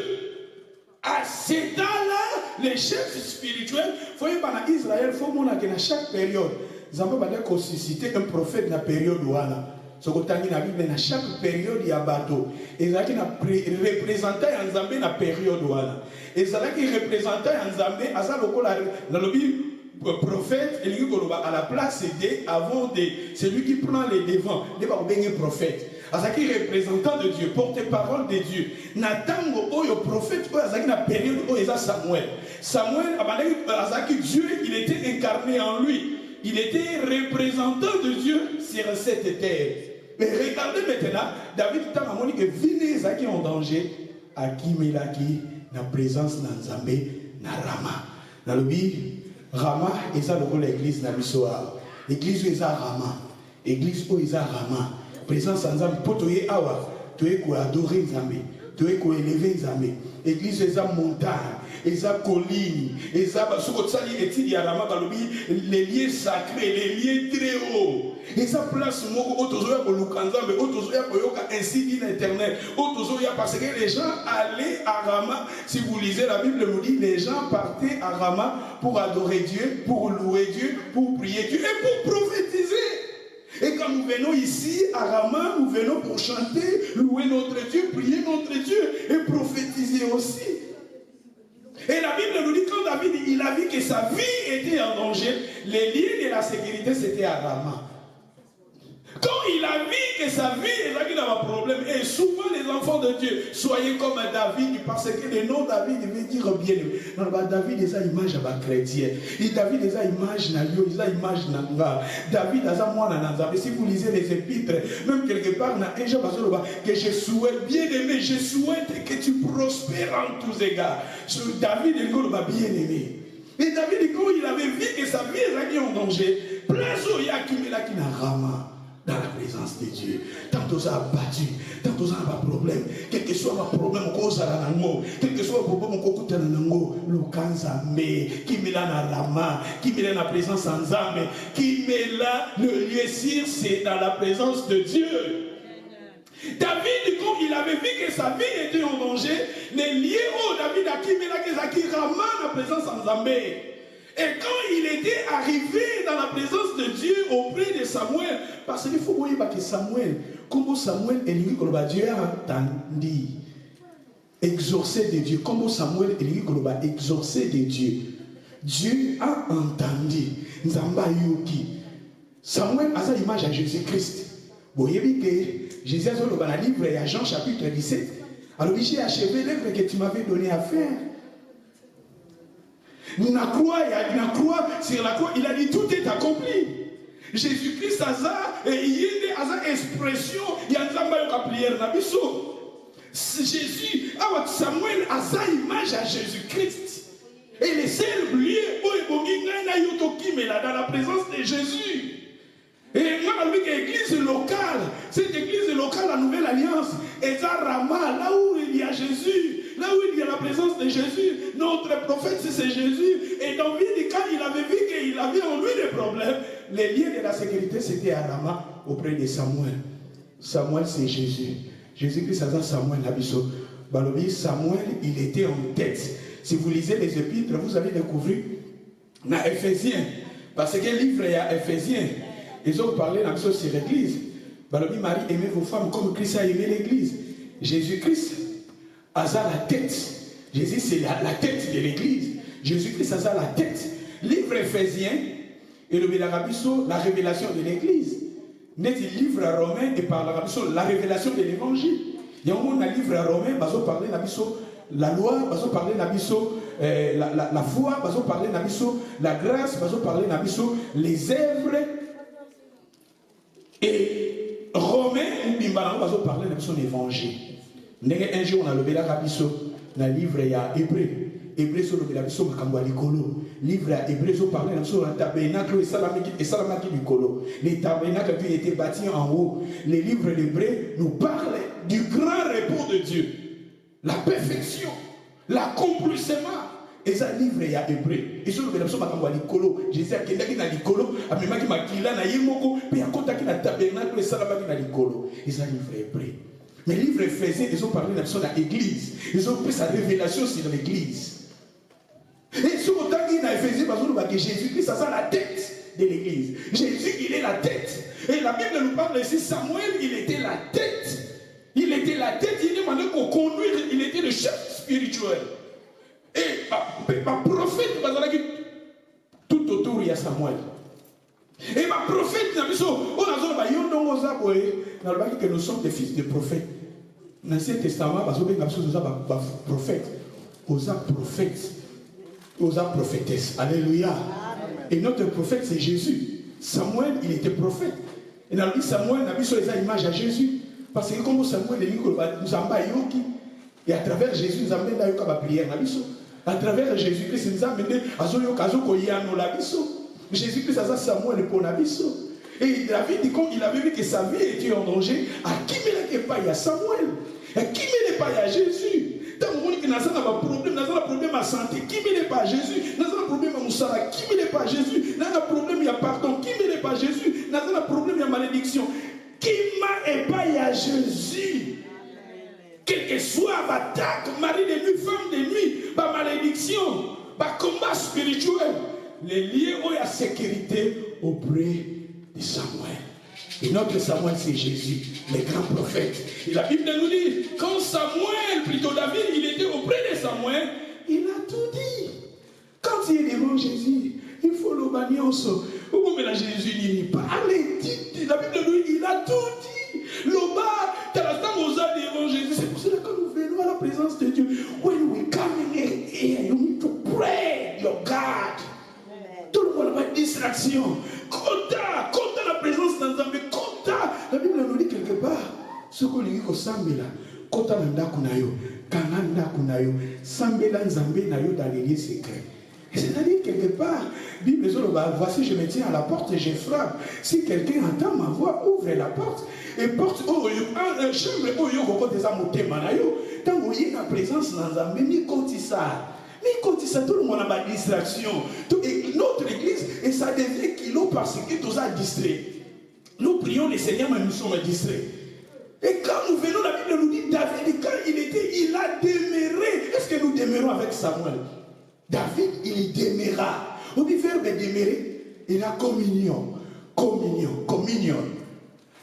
À cet temps-là, les chefs spirituels, il faut que Israël, il faut que à chaque période, nous avons suscité un prophète dans la période où ce que dans chaque période, il y a un bateau. Et il y a représentant en Zambé dans la période où et il y a représentant en Zambé, dans le prophète, à la place avant celui qui prend les devants, il va devenir prophète. Azaki représentant de Dieu, porte-parole de Dieu. Natango oyo prophète oyo azaki na période oyo eza Samuel. Samuel azaki Dieu, il était incarné en lui. Il était représentant de Dieu sur cette terre. Mais regardez maintenant, David tant amoni que vine ezaki en danger akimelaki na présence na Nzambe na Rama. Na lobi Rama eza lokola l'église na biso. L'église eza Rama. Église oyo eza Rama. Présence en Nzambe, pour toi awa, tu es quoi adorer Nzambe, tu es quoi élever Nzambe. Église eza montagne, eza colline, eza basukotali etidi ya Rama balobi les lieux sacrés, les lieux très hauts. Eza place moko otozoya ko lukanzambe, otozoya ko yoka ainsi dit l'Éternel, otozoya parce que les gens allaient à Rama. Si vous lisez la Bible nous dit les gens partaient à Rama pour adorer Dieu, pour louer Dieu, pour prier Dieu et pour prophétiser. Et quand nous venons ici à Rama, nous venons pour chanter, louer notre Dieu, prier notre Dieu et prophétiser aussi. Et la Bible nous dit quand David il a vu que sa vie était en danger, les lieux de la sécurité c'était à Rama. Quand il a vu que sa vie est là qu'il a un problème, et souvent les enfants de Dieu, soyez comme David, parce que le nom David veut dire bien-aimé. David est une image à chrétien. Et David est une image à Dieu, il a une image à Nga. David a un moine à Nzambe. Si vous lisez les épîtres, même quelque part, que je souhaite, bien-aimé, je souhaite que tu prospères en tous égards. David est bien-aimé. Et David, quand il avait vu que sa vie est en danger, place où il y a qui n'a Rama. Dans la présence de Dieu. Tant que ça a battu, tant que ça a un problème, quel que soit le problème, quel que soit le problème, qui met là dans Rama, qui met là dans la présence en Zame, qui met là le lieu sûr, c'est dans la présence de Dieu. David, quand il avait vu que sa vie était en danger, les lieux où David a qui met là, qui Rama la présence en Zame. Et quand il était arrivé dans la présence de Dieu auprès de Samuel, parce qu'il faut voir que Samuel, comment Samuel est lui, Dieu a entendu, exaucé de Dieu, comment Samuel est lui, exaucé de Dieu. Dieu a entendu, Nzamba Yuki. Samuel a sa image à Jésus-Christ. Vous voyez que Jésus a dans le livre à Jean chapitre 17. Alors j'ai achevé l'œuvre que tu m'avais donné à faire. Sur la croix, il a dit tout est accompli. Jésus-Christ a une expression, il y a une prière dans biso. Jésus, Samuel a une image à Jésus-Christ. Et les seuls lieux où il y a dans la présence de Jésus. Et moi, l'église locale, cette église locale, la Nouvelle Alliance, est à Rama, là où il y a Jésus, là où il y a la présence de Jésus. Notre prophète, c'est Jésus. Et dans David, quand il avait vu qu'il avait en lui des problèmes, les liens de la sécurité, c'était à Rama, auprès de Samuel. Samuel, c'est Jésus. Jésus-Christ, c'est Samuel, Abisso. Samuel, il était en tête. Si vous lisez les épîtres, vous allez découvrir dans Éphésiens. Parce que le livre est à Éphésiens. Ils ont parlé dans sur l'église. Marie, aimez vos femmes comme Christ a aimé l'église. Jésus-Christ a la tête. Jésus, c'est la tête de l'église. Jésus-Christ a la tête. Livre Éphésiens et le la révélation de l'église. Net livre à Romain et par la révélation de l'évangile. Il y a un livre à Romain, ils ont parlé la loi, ils ont parlé la foi, ils ont parlé la grâce, ils ont parlé les œuvres. Et Romain, ils ont parlé de l'évangile. Un jour, on a levé la livre il y a Hébreu. Hébreu sur le livre à Hébreu, ils ont parlé de tabernacle et salamaki du colo. Les tabernacles qui étaient bâtis en haut. Les livres d'Hébreu nous parlent du grand repos de Dieu. La perfection, l'accomplissement. Et ça livre il y a Hébreu. Et sur le livre, Jésus a dit que Nicolo, a même qui m'a dit na yemoko, puis à côté qui na tabernacle et salamaki na Nicolo. Et ça livre Hébreu. Mais le livre Éphésiens, ils ont parlé de l'église. Ils ont pris sa révélation sur l'église. Et sur le temps qu'il a Éphésiens, que Jésus-Christ, ça c'est la tête de l'église. Jésus, il est la tête. Et la Bible nous parle ici, Samuel, il était la tête. Il était la tête, il demandait qu'on conduise, il était le chef spirituel. Et ma prophète, tout autour, il y a Samuel. Et ma prophète, on a que nous sommes des fils de prophètes. Dans l'Ancien Testament, prophète, aux prophétesses. Alléluia. Et notre prophète, c'est Jésus. Samuel, il était prophète. Et dans le livre Samuel, on a vu sur les images à Jésus. Parce que comme Samuel nous a yoki, et à travers Jésus, nous amène à la prière. À travers Jésus-Christ, nous amène à la Jésus-Christ a Samuel pour la et David, quand il avait vu que sa vie était en danger, à qui ne pas il y a Samuel, à qui ne pas il y a Jésus. Tant que nous avons un problème à santé, qui ne pas Jésus. Nous avons un problème à Moussala, qui ne pas Jésus. Nous avons un problème, il y a pardon, qui ne pas Jésus. Nous avons un problème, il y a malédiction. Qui m'a pas il y a Jésus. Quel que soit l'attaque, mari de nuit, femme de nuit, ma malédiction, ma combat spirituel, les liens où il y a sécurité auprès de Samuel. Et notre Samuel, c'est Jésus, le grand prophète. Et la Bible nous dit, quand Samuel, plutôt David, il était auprès de Samuel, il a tout dit. Quand il est devant Jésus, il faut le bannir au saut. Pourquoi mélanger Jésus, il n'y pas. Allez, la Bible nous dit, il a tout dit. Le bas, tu as devant Jésus. C'est pour cela que nous venons à la présence de Dieu. When we come in here, you need to pray your God. Tout le monde a une distraction. Compta la présence dans Zambé. Compta. La Bible nous dit quelque part. Ce qu'on dit au Sambela. Compta nanda kunayo. Kananda kunayo. Sambela Zambé nayo dans les lieux secrets. C'est-à-dire quelque part. Bible voici je me tiens à la porte et je frappe. Si quelqu'un entend ma voix, ouvre la porte. Et porte un chambre où yo koko des amotema nayo. Tant où il y a la présence dans Zambé, ni compte ça. Mais quand ça, tout le monde a ma distraction. Notre église, et ça devient kilo parce que tout ça distrait. Nous prions le Seigneur, mais nous sommes distraits. Et quand nous venons, la Bible nous dit, David, quand il a demeuré. Est-ce que nous demeurons avec Samuel? David, il demeura. On dit verbe demeurer, il a communion. Communion.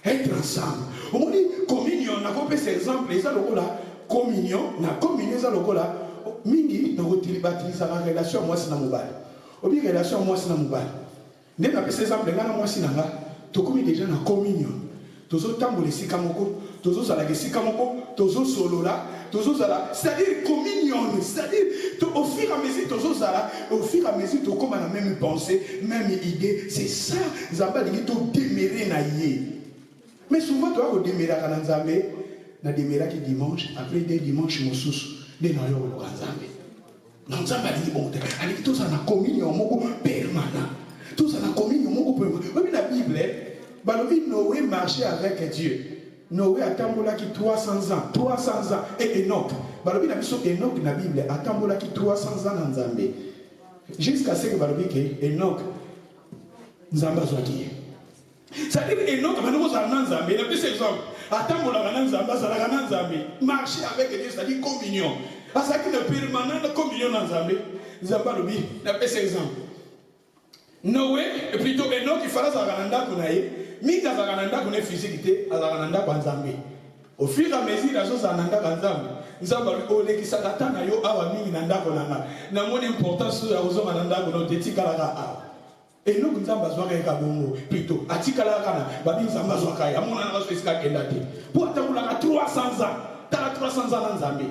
Être ensemble. On dit communion, on a compris ces exemples, les gens là, communion, on a communion, ça là. Mingi dans votre la relation moi c'est na mobile. Obi relation moi c'est na mobile. N'est pas ces exemples là moi c'est na to comme déjà na communion. Tozo tambola sika moko, tozo sala sika moko, tozo solo là,
c'est-à-dire communion, c'est-à-dire au fur et à mesure, tu comme la même pensée, même idée, c'est ça, Zamba dit que tu démérer na yé. Mais souvent, tu vas démérer à Nzambe, na démérer qui dimanche, après des dimanches, mon sous, des nayo au Nzambe. Nzambe dit bon, elle dit tout ça na communion, mon permanent. Tout ça na communion, mon permanent. Oui, la Bible, Noé marchait avec Dieu. Noé a tambola qui 300 ans, et Enoch. Balobi na biso Enoch na Bible a tambola qui 300 ans dans Nzambe. Jusqu'à ce que Balobi que Enoch Nzamba soit qui. C'est-à-dire Enoch maintenant ça dans Nzambe, il a plus exemple. A tambola dans Nzamba, ça la dans Nzambe. Marcher avec Dieu, c'est-à-dire communion. À ça qui est permanent de communion dans Nzambe. Nzamba Balobi, il a plus exemple. Noé, plutôt Enoch il fallait ça dans Kunaï. Minga zagananda kune physique azagananda kwa Nzambe. Au fur et à mesure la chose ananda kwa Nzambe. Nzambe ole kisakata na yo awa mingi nanda konanga. Na moni importance ya uzoma nanda kono tetikala ka a. Et nous Nzambe azwaka ka bongo plutôt atikala kana babi Nzambe azwaka ya mona na so iska kenda te. Pour atamula 300 ans. Tala 300 ans na Nzambe.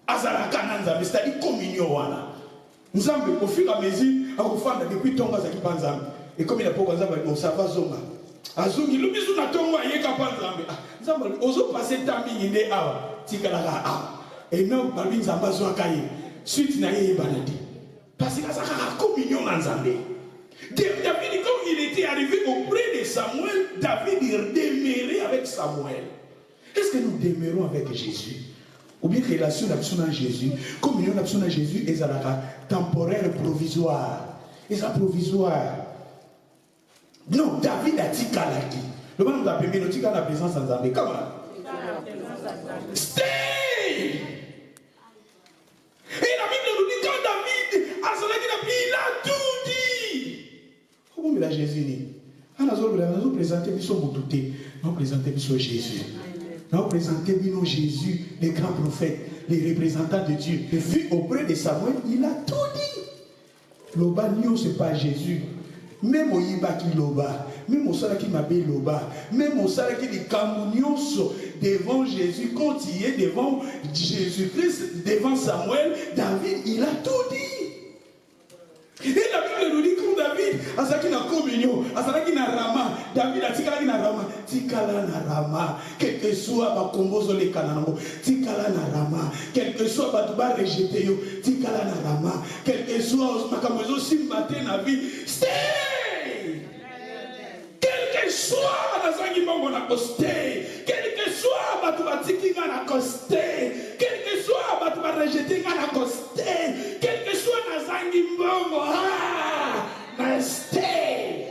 Azalaka na Nzambe, c'est-à-dire communion wana. Nzambe au fur et à mesure akufanda depuis tonga za kipanzambe. Et comme il a pas de ça va zonga. Azungi, le bisou n'a pas de Nzambe. Ozo passer tambi inde awa. Tikala awa. Et non, babi Nzamba zoakaye. Suite na ye banadi. Parce que ça a communion dans Nzambe. David, quand il était arrivé auprès de Samuel, David demeurait avec Samuel. Est-ce que nous demeurons avec Jésus? Ou bien relation avec Jésus, communion avec Jésus, et ça temporaire provisoire. Et ça provisoire. Non, David a dit Kalaki. Le monde nous a permis de dire la présence en Zambé. Comment? Stay! Et la Bible nous dit quand David il a tout dit. Comment il a Jésus dit? Nous avons présenté Jésus. Nous avons présenté Jésus, les grands prophètes, les représentants de Dieu. Et vu auprès de Samuel, il a tout dit. L'Oba, ce n'est pas Jésus. Même au Yiba qui loba, même au Sala qui m'appelle loba, même au Sala qui dit Kamounionso devant Jésus, quand il est devant Jésus-Christ, devant Samuel, David, il a tout dit. Et la Bible nous dit que David, à ça qui n'a communion, à ça qui n'a rama, David a tikala qui n'a rama, tikala na rama, quel que soit ma combo sur les canaux, tikala na rama, quel que soit ma tuba rejeté yo, tikala na rama, quel que soit ma camozo simbaté na vie, stay! Quel que soit ma zangi mongo na costé, quel que soit ma tuba tikinga na costé, quel que soit ma tuba rejeté na costé, quel que soit na zangi mongo, na stay!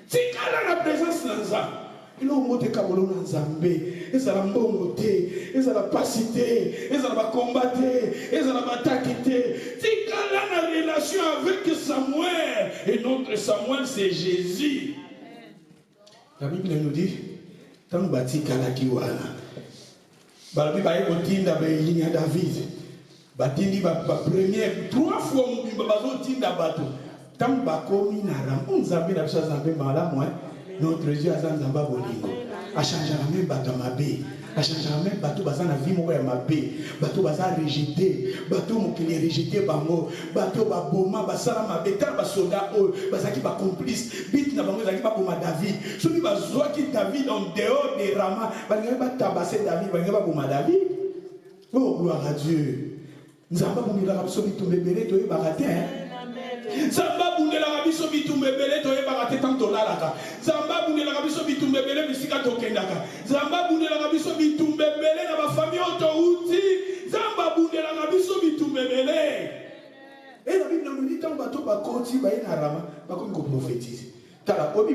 Tikala na présence na Nzambe. Il a monté Kabolo na Nzambe. Et ça la mbongoté, et ça la passité, et ça la combattre, et ça la attaquer. Tikala na relation avec Samuel. Et notre Samuel c'est Jésus. La Bible nous dit, tant bati kalaki wana. Balabi ba ekotinda ba ligne David. Batindi ba première 3 fois mu bazo tinda bato. Tant bakomi na ram Nzambe na biso Nzambe mala moi. Notre Dieu a Nzamba bolingo. A changer la même bato mabe. A changer la même bato bazana vie moko ya mabe. Bato baza rejeté, bato mokili rejeté bango, bato ba boma basala mabe tar ba soldat o bazaki ba complice bit na bango zaki ba boma David. Soki bazwaki David en dehors de Rama, balinga ba tabasser David, balinga ba boma David. Oh gloire à Dieu. Nzamba bongela ka biso bitumbebele to ebakate Zamba bundela kabiso bitumbebele to ebakate tanto lalaka. Zamba bundela kabiso bitumbebele bisika to kendaka. Zamba bundela kabiso bitumbebele na ba famille otouti. Zamba bundela kabiso bitumbebele. Et la Bible nous dit tant bato ba koti ba ina rama ba ko prophétiser. Tala obi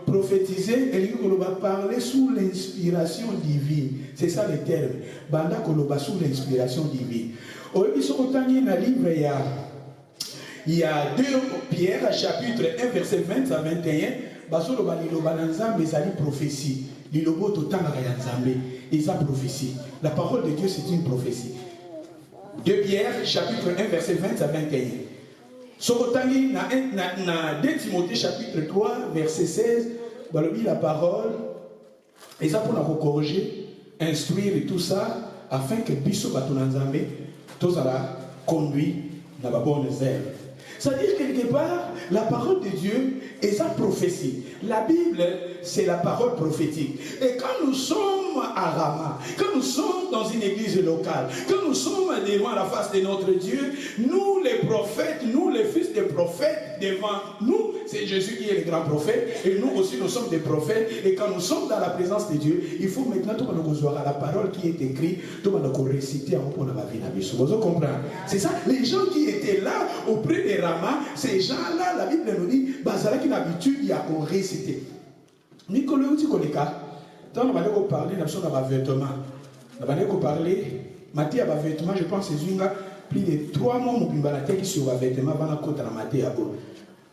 prophétiser et il va parler sous l'inspiration divine. C'est ça le terme. Banda koloba sous l'inspiration divine. Obi so otani na livre il y a 2 Pierre, chapitre 1, verset 20 à 21. Basolo baliloba nanzambe ezali prophétie. Lilobo totanga ya nzambe, eza prophétie. La parole de Dieu c'est une prophétie. 2 Pierre, chapitre 1, verset 20 à 21. Sokotani na 2 Timothée, chapitre 3, verset 16. Balobi la parole. Et ça pour la corriger.
instruire et tout ça, afin que Bisso Batunanzambe, tous la conduit dans la bonne zèle. C'est-à-dire quelque part, la parole de Dieu est sa prophétie. La Bible, c'est la parole prophétique. Et quand nous sommes à Rama, quand nous sommes dans une église locale, quand nous sommes devant la face de notre Dieu, nous les prophètes, nous les fils des prophètes, devant nous, c'est Jésus qui est le grand prophète, et nous aussi nous sommes des prophètes, et quand nous sommes dans la présence de Dieu, il faut maintenant tout le monde voir la parole qui est écrite, tout le monde réciter en pour la vie. Vous comprenez? C'est ça, les gens qui étaient là auprès des Rama, ces gens-là, la Bible nous dit, Bazala qui a l'habitude, il y a qu'on réciter. Nicolas, tu connais quoi? Quand on va parler de nos vêtements, on va parler, Mathé a vêtements, je pense que c'est une plus de 3 mois, on a été sur les vêtements, on a côté la Mathé à go.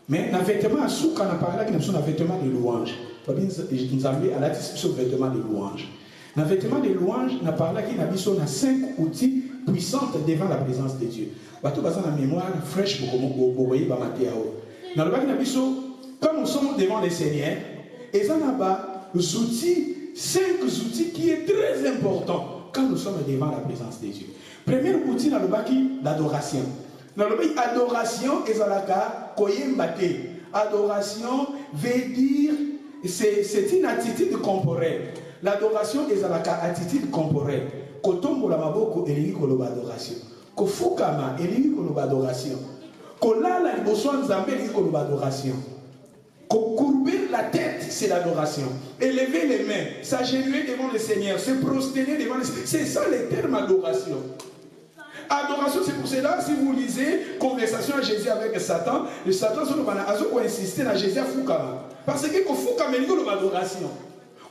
Mais les vêtements, à sous, quand on a parlé, nous sommes vêtements de louange. Nous avons à la discussion de vêtements de louange. Dans les vêtements de louange, on a parlé qu'il y a 5 outils puissants devant la présence de Dieu. Bateau basé dans la mémoire fraîche pour voyez ba Matéao. Dans le bac quand nous sommes devant le Seigneur, et ça n'a pas outils, 5 outils qui est très important quand nous sommes devant la présence de Dieu. Premier outil dans le bac l'adoration. Dans le bac adoration et zalaka koyembate. Adoration veut dire c'est une attitude corporelle. L'adoration est zalaka attitude corporelle. Kotombo la maboko elingi koloba adoration. Kofukama elingi koloba adoration. Kolala liboso nzambe elingi koloba adoration. Courber la tête, c'est l'adoration. Élever les mains, s'agenouiller devant le Seigneur, se prosterner devant le Seigneur. C'est ça le terme adoration. Adoration, c'est pour cela, si vous lisez Conversation à Jésus avec Satan, le Satan a insisté dans Jésus à Fukama. Parce que Fukama, il y a adoration.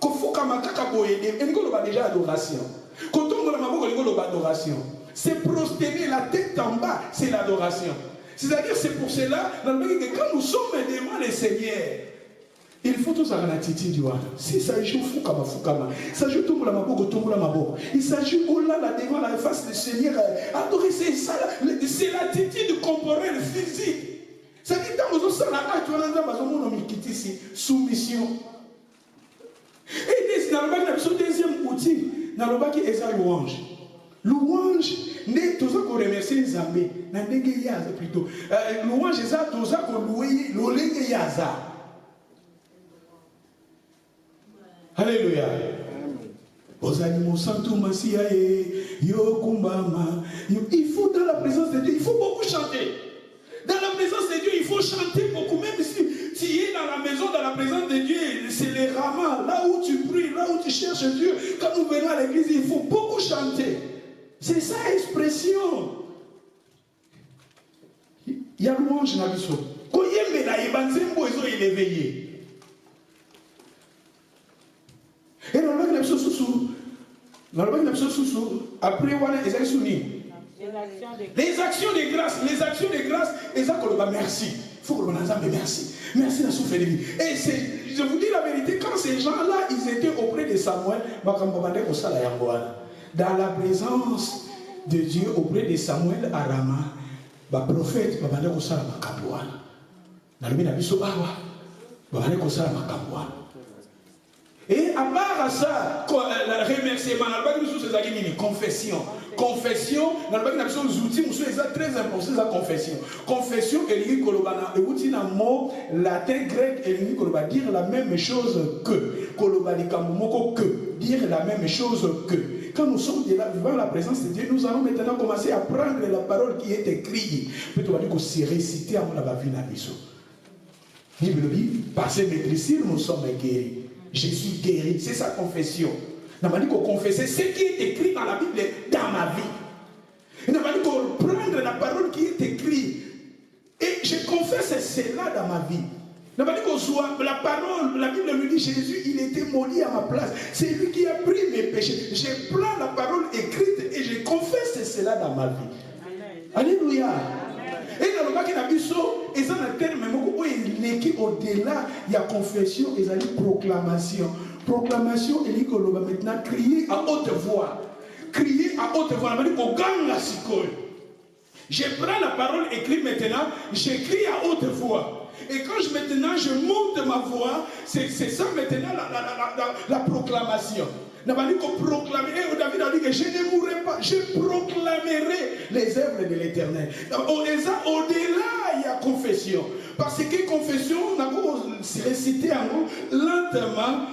Fukama, il y a déjà adoration. Quand on a adoration, c'est prosterner la tête en bas, c'est l'adoration. C'est-à-dire, c'est pour cela, que quand nous sommes devant le Seigneur, il faut tous avoir l'attitude du roi. Si ça joue Fukama, ça joue tout le monde, il s'agit devant la face du Seigneur. Adorer, c'est ça, c'est l'attitude corporelle, physique. C'est-à-dire, quand nous sommes là, tu as soumission. Et dans le deuxième outil, dans le bac, il y a louange. Louange, n'est tout ça qu'on remercie les amis. Plutôt. Louange, c'est tout ça qu'on loue, l'olé yaza. Alléluia. Aux animaux santou masia yo kumbama. Il faut dans la présence de Dieu, il faut beaucoup chanter. Dans la présence de Dieu, il faut chanter beaucoup. Même si tu es dans la maison, dans la présence de Dieu, c'est les ramas, là où tu pries, là où tu cherches Dieu. Quand nous venons à l'église, il faut beaucoup chanter. C'est ça l'expression. Il y a louange dans le son. Quand il y a la ébanzembo, il est éveillé. Et dans le bac de sous, après, voilà, les actions de grâce, et ça, merci. Il faut que l'on ait merci. Merci de souffrir de vie. Et je vous dis la vérité, quand ces gens-là, ils étaient auprès de Samuel, dans la présence de Dieu, auprès de Samuel à Rama, le prophète, et à part ça, le remerciement, confession. Confession, dans le bagage des outils, c'est très important, c'est la confession. Confession, et un mot latin, grec, et dire la même chose que. Dire la même chose que. Quand nous sommes devant la présence de Dieu, nous allons maintenant commencer à prendre la parole qui est écrite. Peut-être qu'on se réciter avant la vie de Bisso. La Bible dit, par ces maîtrises, nous sommes guéris. Je suis guéri. C'est sa confession. On m'a dit qu'on confessait ce qui est écrit dans la Bible dans ma vie. On m'a dit qu'on prendre la parole qui est écrite. Et je confesse cela dans ma vie. On m'a dit qu'on soit la parole, la Bible nous dit Jésus, il était maudit à ma place. C'est lui qui a pris mes péchés. Je prends la parole écrite et je confesse cela dans ma vie. Amen. Alléluia. Et dans le bac de Bisso, ils ont un terme où il est au-delà, il y a confession, ils ont dit proclamation. Proclamation, il dit qu'on va maintenant crier à haute voix. Crier à haute voix. On va dire qu'on gagne la psychose. Je prends la parole écrite maintenant, j'écris à haute voix. Et quand maintenant je monte ma voix, c'est ça maintenant la proclamation.
David a dit que je ne mourrai pas, je proclamerai les œuvres de l'Éternel. Au-delà, il y a confession. Parce que confession, on a récité lentement,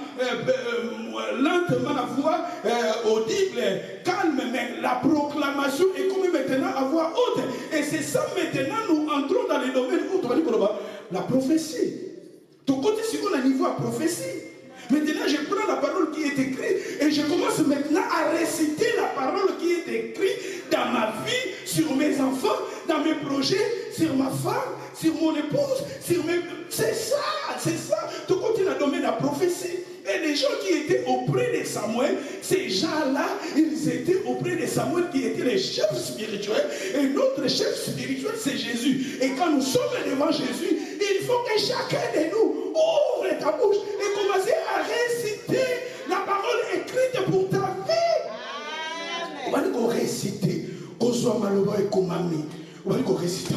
la voix audible, calme, mais la proclamation est comme maintenant à voix haute. Et c'est ça maintenant, nous entrons dans les domaines où la prophétie. Ton côté, c'est qu'on a niveau à prophétie. Maintenant, je prends la parole qui est écrite et je commence maintenant à réciter la parole qui est écrite dans ma vie, sur mes enfants, dans mes projets, sur ma femme, sur mon épouse, sur mes... C'est ça. Tout continue à donner la prophétie. Et les gens qui étaient auprès de Samuel, ces gens-là, ils étaient auprès de Samuel qui était les chefs spirituels. Et notre chef spirituel, c'est Jésus. Et quand nous sommes devant Jésus, il faut que chacun de nous ouvre ta bouche et commence à réciter la parole écrite pour ta vie. On va dire qu'on récite, qu'on soit malheureux et qu'on m'amie. On va dire qu'on récite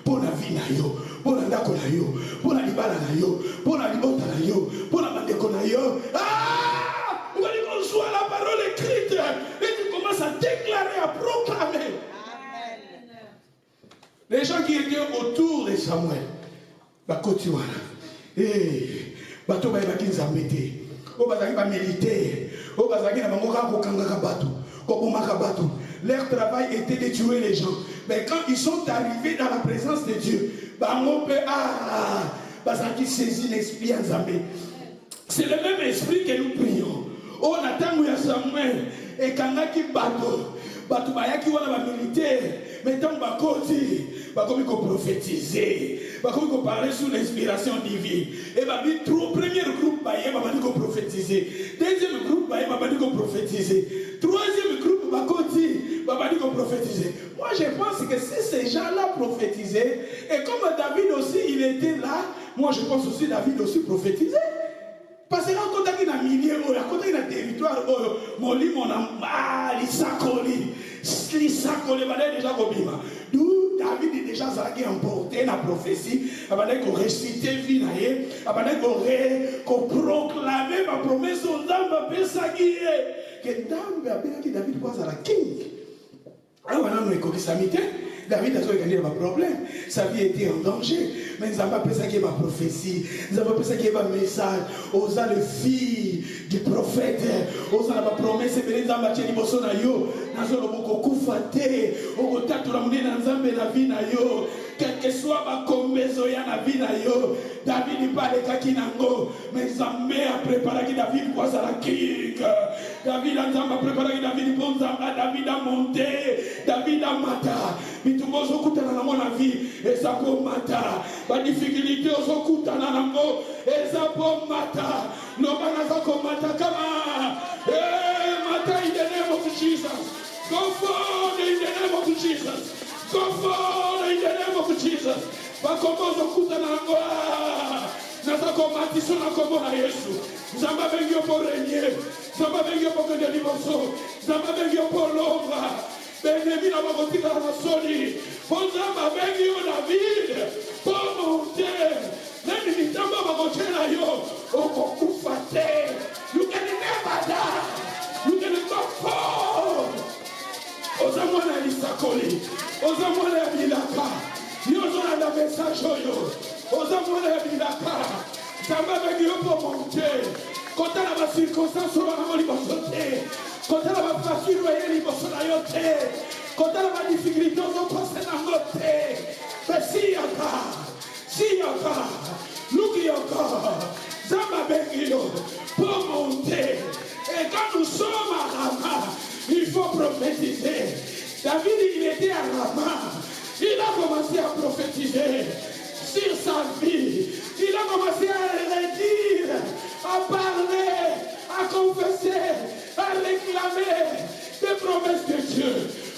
pour la vie, pour la ndako, pour la libala, pour la libota, pour la bandeko. Ah! On va dire qu'on soit la parole écrite et tu commences à déclarer, à proclamer. Les gens qui étaient autour de Samuel, Bakotiwana, Bato Baïbaki Nzambete, Obazaki ba militaire, Obazaki na bangoka kokangaka bato, kokomaka bato. Leur travail était de tuer les gens. Mais quand ils sont arrivés dans la présence de Dieu, Bazaki saisit l'esprit Nzambé. C'est le même esprit que nous prions. On attend Samuel et Kangaki bato. Bato bayaki wana ba militaire. Maintenant bakoti, bakomi ko prophétiser. Bakomi ko parler sous l'inspiration divine. Et babi premier groupe baye babandi ko prophétiser. Deuxième groupe baye babandi ko prophétiser. Troisième groupe bakoti babandi ko prophétiser. Moi je pense que si ces gens-là prophétisaient, et comme David aussi il était là, moi je pense aussi David aussi prophétisait. Parce que quand on a un milieu, quand on a un territoire, mon lit, mon l'isakoli, déjà Gobima. D'où David est déjà emporté la prophétie, avant qu'on récite Vinaye, avant qu'on proclame ma promesse aux dames, que David passe à la king. Alors maintenant, nous écoutons David a gagné un problème. Sa vie était en danger. Mais nous n'avons pas pensé qu'il y ait ma prophétie. Nous n'avons pas pensé qu'il y ait un message. Osa le fils du prophète. Osa la promesse. Mais nous avons dit que nous avons quel que soit ma commezo ya na vie na yo, David n'est pas le cas qui nango, mais Zambé a préparé David pour sa king. David a préparé David pour David a monté, David a mata. Bitumozo kutana na mona vie, et ça pour mata. Ba difficulté ozo kutana na mo, et ça pour mata. No banaza ko mata kama. Mata in the name of Jesus. Go forward in the name of Jesus. Go forward in the name of Jesus. Bakomozo kutana na mo. Nasa ko matiso na ko na Yesu. Zamba bengyo pour régner. Zamba bengyo pour que de divorce. Zamba bengyo pour l'ombre. Benemi na bakotika na soli. Bonzamba bengyo David. Pour monter. Nani mitamba bakotela yo. Okokufate. You can never die. You can go forward. Ozamwana lisakoli. Ozamwana bilaka. Yozona na message yo. Ozamwana bilaka. Zamba bengyo pour monter. Quand on a ma circonstance, on va me libérer. Quand on a ma facture, on va me libérer. Quand on a ma difficulté, on va passer dans notre terre. Mais si encore, look encore, Zamba Bengio, pour monter. Et quand nous sommes à Rama, il faut prophétiser. David, il était à Rama. Il a commencé à prophétiser sur sa vie. Il a commencé à redire, à parler, à confesser, à réclamer des promesses de Dieu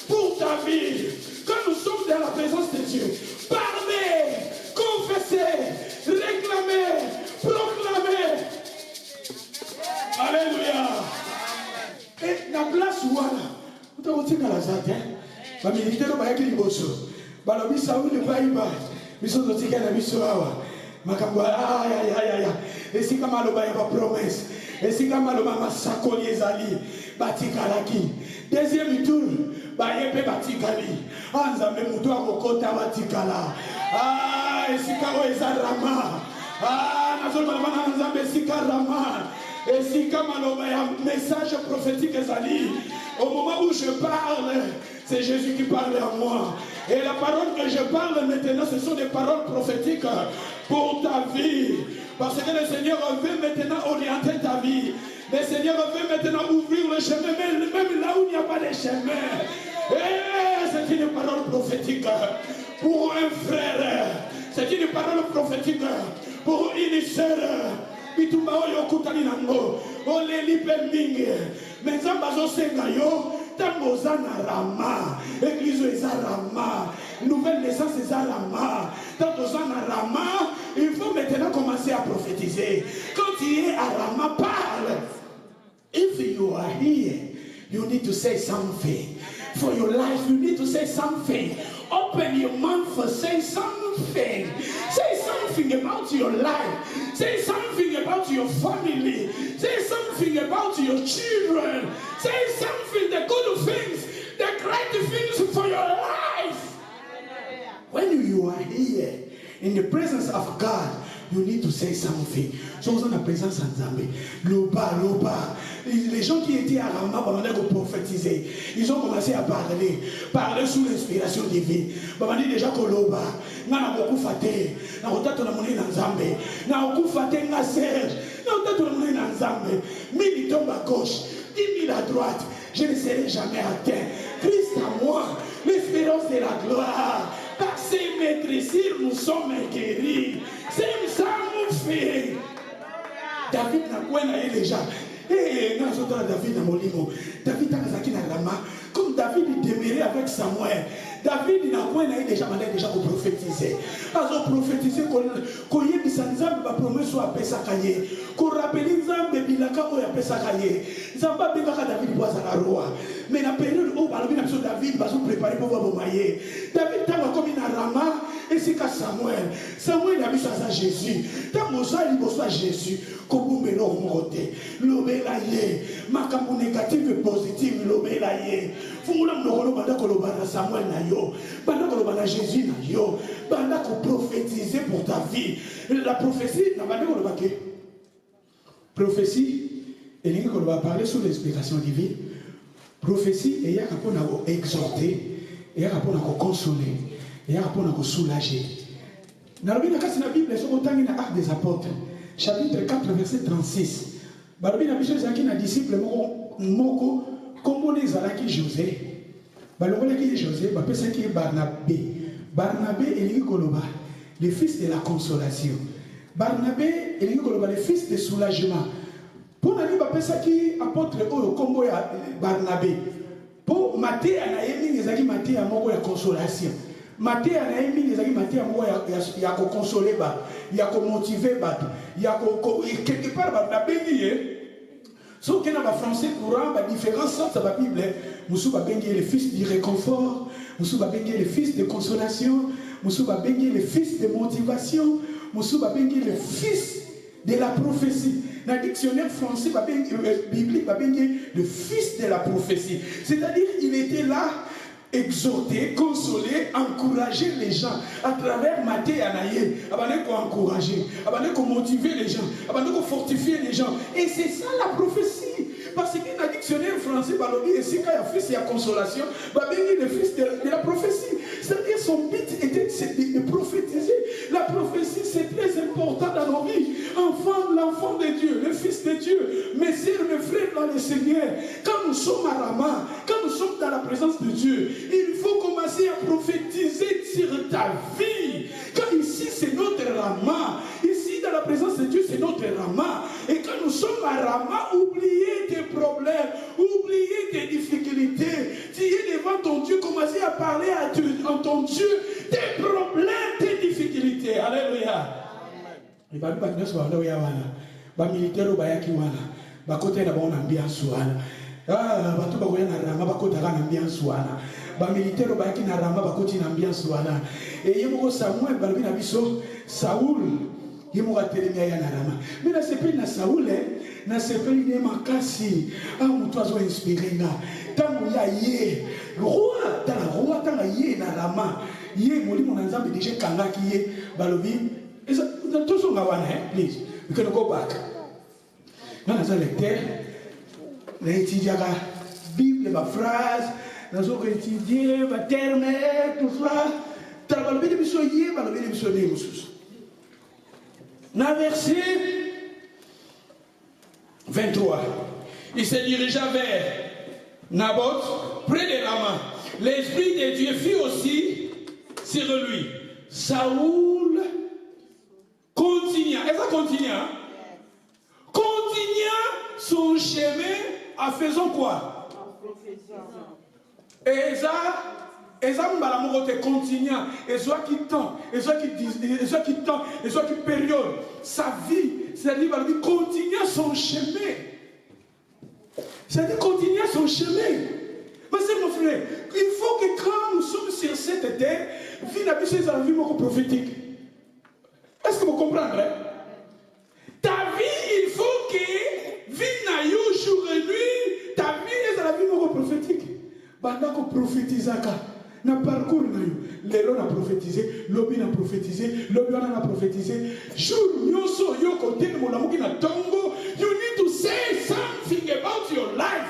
pour ta vie. Quand nous sommes dans la présence de Dieu, parler, confesser, réclamer, proclamer. Alléluia. Et la place où on a dit que la zate, la militaire va être liboso. Balobi Saoul ne va y pas. Biso totika na biso awa. makambo ayayaya esika maloba ya promesse esika maloba masakoli ezali batikalaki deuxième tour bayepe batikali anzambe mutu akokota batikala esika oyo eza rama nazoloba na nzambe esika rama esika maloba ya message prophétique ezali. Au moment où je parle, c'est Jésus qui parle à moi. Et la parole que je parle maintenant, ce sont des paroles prophétiques pour ta vie. Parce que le Seigneur veut maintenant orienter ta vie. Le Seigneur veut maintenant ouvrir le chemin, même là où il n'y a pas de chemin. Et c'est une parole prophétique pour un frère. C'est une parole prophétique pour une sœur. Bitumba oyo kutani nango oleli pemingi menzamba zo senga yo tamboza na rama église eza rama nouvelle naissance eza rama tamboza na rama. Il faut maintenant commencer à prophétiser. Quand tu es à rama, parle. If you are here, you need to say something for your life. You need to say something. Open your mouth, say something. Say something about your life. Say something about your family. Say something about your children. Say something, the good things, the great things for your life. When you are here in the presence of God, you need to say something. Chose en la présence de Nzambe. Loba. Les gens qui étaient à Rama pendant qu'on prophétisait, ils ont commencé à parler sous l'inspiration divine. On dit déjà que Loba, n'a beaucoup faté, n'a pas tout le monde dans Nzambe, n'a beaucoup faté n'a Serge, n'a pas tout le monde dans Nzambe. 1000 tombent à gauche, 10 000 à droite, je ne serai jamais atteint. Christ à moi, l'espérance de la gloire. Par ses maîtrisures, nous sommes guéris. C'est ça, mon fils. David n'a pas eu déjà. David n'a molimo. David n'a pas rama. Comme David demeurait avec Samuel. David n'a pas eu déjà pour prophétiser. Alors prophétiser qu'on y ait mis Nzambe va promesse à Pesakaye. Qu'on rappelle Nzambe bilaka oya Pesakaye. Nzamba bengaka David pour sa roi. Mais la période où David va se préparer pour voir Bomaye. David t'a comme une rama et c'est qu'à Samuel. Samuel a mis ça à Jésus. Tant Mosa il bosse à Jésus. Comme nous mon côté. L'obélaye. Makambo négatif et positif l'obélaye. Fumula mnokolo banda koloba na Samuel na yo. Banda koloba na Jésus na yo. Banda ko prophétiser pour ta vie. La prophétie na banda koloba ke. Prophétie et l'ingi koloba parler sur l'explication divine. Prophétie et il y a pour nous exhorter, il y a pour nous consoler, il y a pour nous soulager. Dans la Bible, c'est dans Actes des Apôtres, chapitre 4, verset 36. Dans la Bible, c'est un disciple moko, comme les Alaki José. Balongolaki José, c'est Barnabé. Barnabé et Nicolas, le fils de la consolation. Barnabé et Nicolas, le fils de soulagement. Pour nous, qui apôtre au Congo Barnabé. Pour Matthieu, il y a Matthieu à mon consolation. Matthieu, il y a Matthieu à mon consoler, il y a motiver, il y a quelque part la bénie. Ce qui est dans le français courant, la différence entre la Bible, nous avons le fils du réconfort, nous avons le fils de consolation, nous avons le fils de motivation, nous avons le fils de la prophétie. Dans le dictionnaire français biblique, le fils de la prophétie. C'est-à-dire qu'il était là, exhorter, consoler, encourager les gens à travers Matthieu et Anaïe. Il encourager, il motiver les gens, il fortifier les gens. Et c'est ça la prophétie. Parce que dans le dictionnaire français, il y a fils et la consolation, le fils de la prophétie. C'est-à-dire son but était de prophétiser. La prophétie, c'est très important dans nos vies. L'enfant de Dieu, le fils de Dieu, mes sœurs, mes frères dans le Seigneur, quand nous sommes à Rama, quand nous sommes dans la présence de Dieu, il faut commencer à prophétiser sur ta vie. Quand ici, c'est notre Rama. Ici, dans la présence de Dieu, c'est notre Rama. Et quand nous sommes à Rama, oubliez tes problèmes, oubliez tes difficultés. Tu es devant ton Dieu, commencez à parler à ton Dieu, tes problèmes, tes difficultés. Alléluia. Et bien, les militaires qui sont côté de bon ambiance. Ah, batu bakoya na rama bakota kana ambiance wana. Ba militaire ba ki na rama bakoti na ambiance wana. Et yemo Samuel balbi na biso Saoul Il m'a rappelé à Yanarama. Mais là, c'est pas une Saoul, na c'est pas une makasi. Ah, mon oiseau inspiré là. Tant qu'il y a yé, roi, tant yé na rama. Yé, mon ensemble déjà kanga qui yé, balobi. Et ça, tout son gawana, please. We can go back. Dans la lecteur, on a étudié la Bible, ma phrase, on a étudié ma terme, tout ça. Dans le Bible, on a étudié dans le verset 23, il se dirigea vers Naboth, près de Rama. L'Esprit de Dieu fut aussi sur lui. Saoul continua, et ça continua, son chemin en faisant quoi? Et ça continua, et soit qui tend, et soit qui période, sa vie, c'est-à-dire continua son chemin. C'est-à-dire continua son chemin. Mais c'est mon frère, il faut que quand nous sommes sur cette terre, vie la vie prophétique. Est-ce que vous comprenez? Ta vie, il faut que vie na yo jour et nuit, ta vie est la vie prophétique. Banda ko prophétisaka na parcours na yo. Lelo na prophétisé, lobi na prophétisé, lobi na prophétisé. Jour nyoso yo côté mo lamuki na tongo, you need to say something about your life.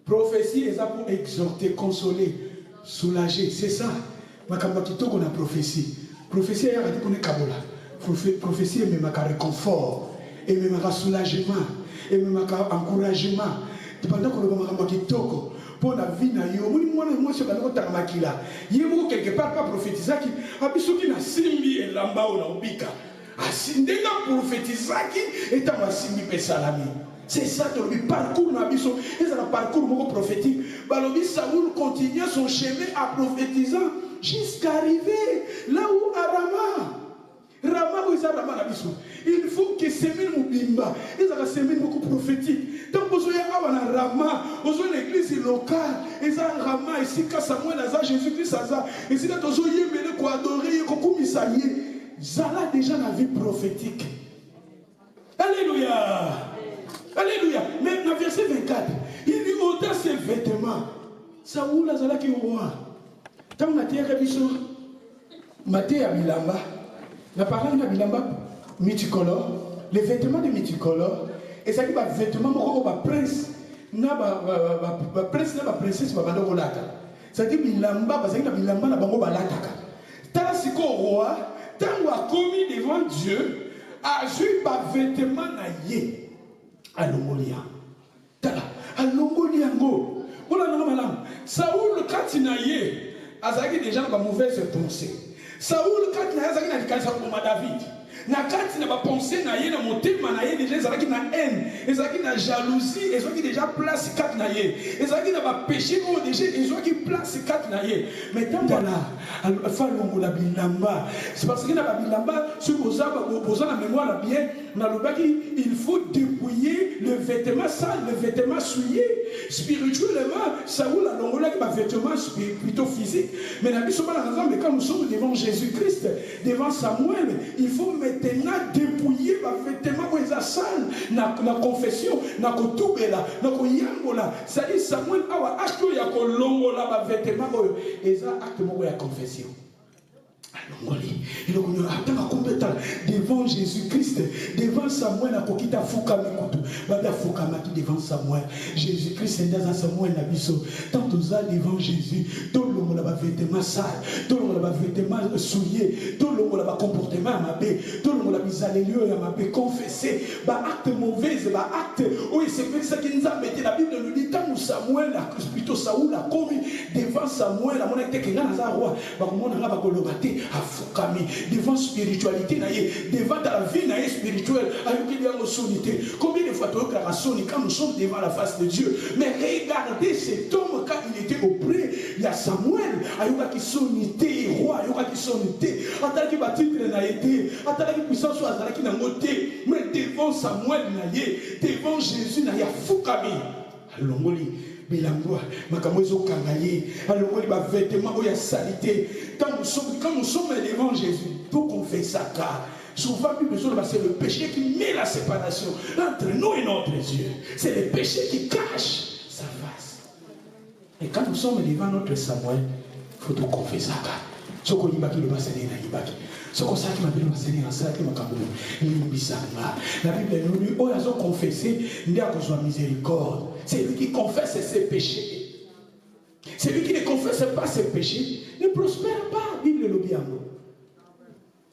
Prophétie est ça pour exhorter, consoler, soulager, c'est ça. Makamba kitoko na prophétie. Prophétie ya dit qu'on est kabola. Prophétie est même un réconfort, et même un soulagement, et même un encouragement. Pendant qu'on a un kitoko pour la vie na yo, moi je vais pas makila. Yemo quelque part pas prophétiser qui abisoki na simbi et lamba ou na ubika. Asindenga prophétiser qui est en simbi pesalami. C'est ça que le parcours na biso, et ça le parcours moko prophétique. Balobi Saoul continue son chemin à prophétisant jusqu'à arriver là où Arama. Il faut que semaine mobimba, et ça semaine beaucoup prophétique. Tant que vous avez un Rama, vous avez une église locale, et ça Rama, ici quand Samuel a Jésus-Christ a et si vous avez quoi adorer, comme ça y est, Zala déjà la vie prophétique. Alléluia. Alléluia. Mais dans le verset 24, il dit autant ses vêtements. Saoul a Zala qui est roi. Tant que Mathé a révisé, Mathé a bilamba. La parole de bilamba multicolore, les vêtements de multicolore, et ça dit que les vêtements de prince, prince na princesse ba bando kolata. Ça dit bilamba parce que bilamba na bango balataka. Tala siko roi, tango a commis devant Dieu, a joué ba vêtements na yé. Alongolia. Tala, alongolia ngo. Ola na malam. Saoul katina yé, azaki déjà ba mauvaise pensée. Saoul quand il a dit qu'il a David, na kati na ba pensée na ye na motema na ye déjà ezalaki na haine, ezalaki na jalousie, ezalaki déjà place kati na ye, ezalaki na ba péché ko déjà ezalaki place kati na ye. Mais tant voilà, falongo la bilamba, c'est parce que na ba bilamba sur boza na mémoire bien, na lobaki il faut dépouiller le vêtement sale, le vêtement souillé. Spirituellement, Saoul a longolaki ba vêtement plutôt physique, mais na biso bana nzambe quand nous sommes devant Jésus-Christ, devant Samuel, il faut maintenant dépouiller les vêtements où ils sale na confession, na kotubela, na koyangola. Ça dit Samuel awa acte ya kolongola les vêtements et ça acte mo ya confession. Devant Jésus-Christ, devant Samuel, à Kokita Fukamikutu, Bada Fukamaki devant Samuel, Jésus-Christ est dans Samuel Nabiso, tant devant Jésus, tout le monde a vêtements sales, tout le monde a vêtements souillés, tout le monde a comportement à ma paix, tout le monde a mis à l'élieu à ma paix, confessé, bah acte mauvais, bah acte, oui, c'est ça qui nous a mis, la Bible nous dit, quand Samuel, plutôt Saoul a commis devant Samuel, à mon été qui est dans un roi, bah comment on a bagolobate, devant spiritualité, devant ta vie spirituelle, combien de fois quand nous sommes devant la face de Dieu, mais regardez cet homme quand il était auprès, il y a Samuel, il qui sonité, roi, il qui sonité, attends qui va titre n'a été, attends qui puissance soit qui n'a moté, mais devant Samuel, devant Jésus, il y a Foukami, Longoli. Bilangwa, makamozo kangaye, alors il va vêtements où il y a salité. Quand nous sommes devant Jésus, pour qu'on confesse ça. Souvent, c'est le péché qui met la séparation entre nous et notre Dieu. C'est le péché qui cache sa face. Et quand nous sommes devant notre Samuel, il faut tout confesser. Ce qu'on y va qui le va s'aider dans l'ibaki. Ce qu'on sait qui m'a dit le va s'aider dans ça qui m'a cambré. La Bible nous dit, oh, ils ont confessé, il y a besoin de miséricorde. C'est lui qui confesse ses péchés. C'est lui qui ne confesse pas ses péchés, ne prospère pas. Bible le bien.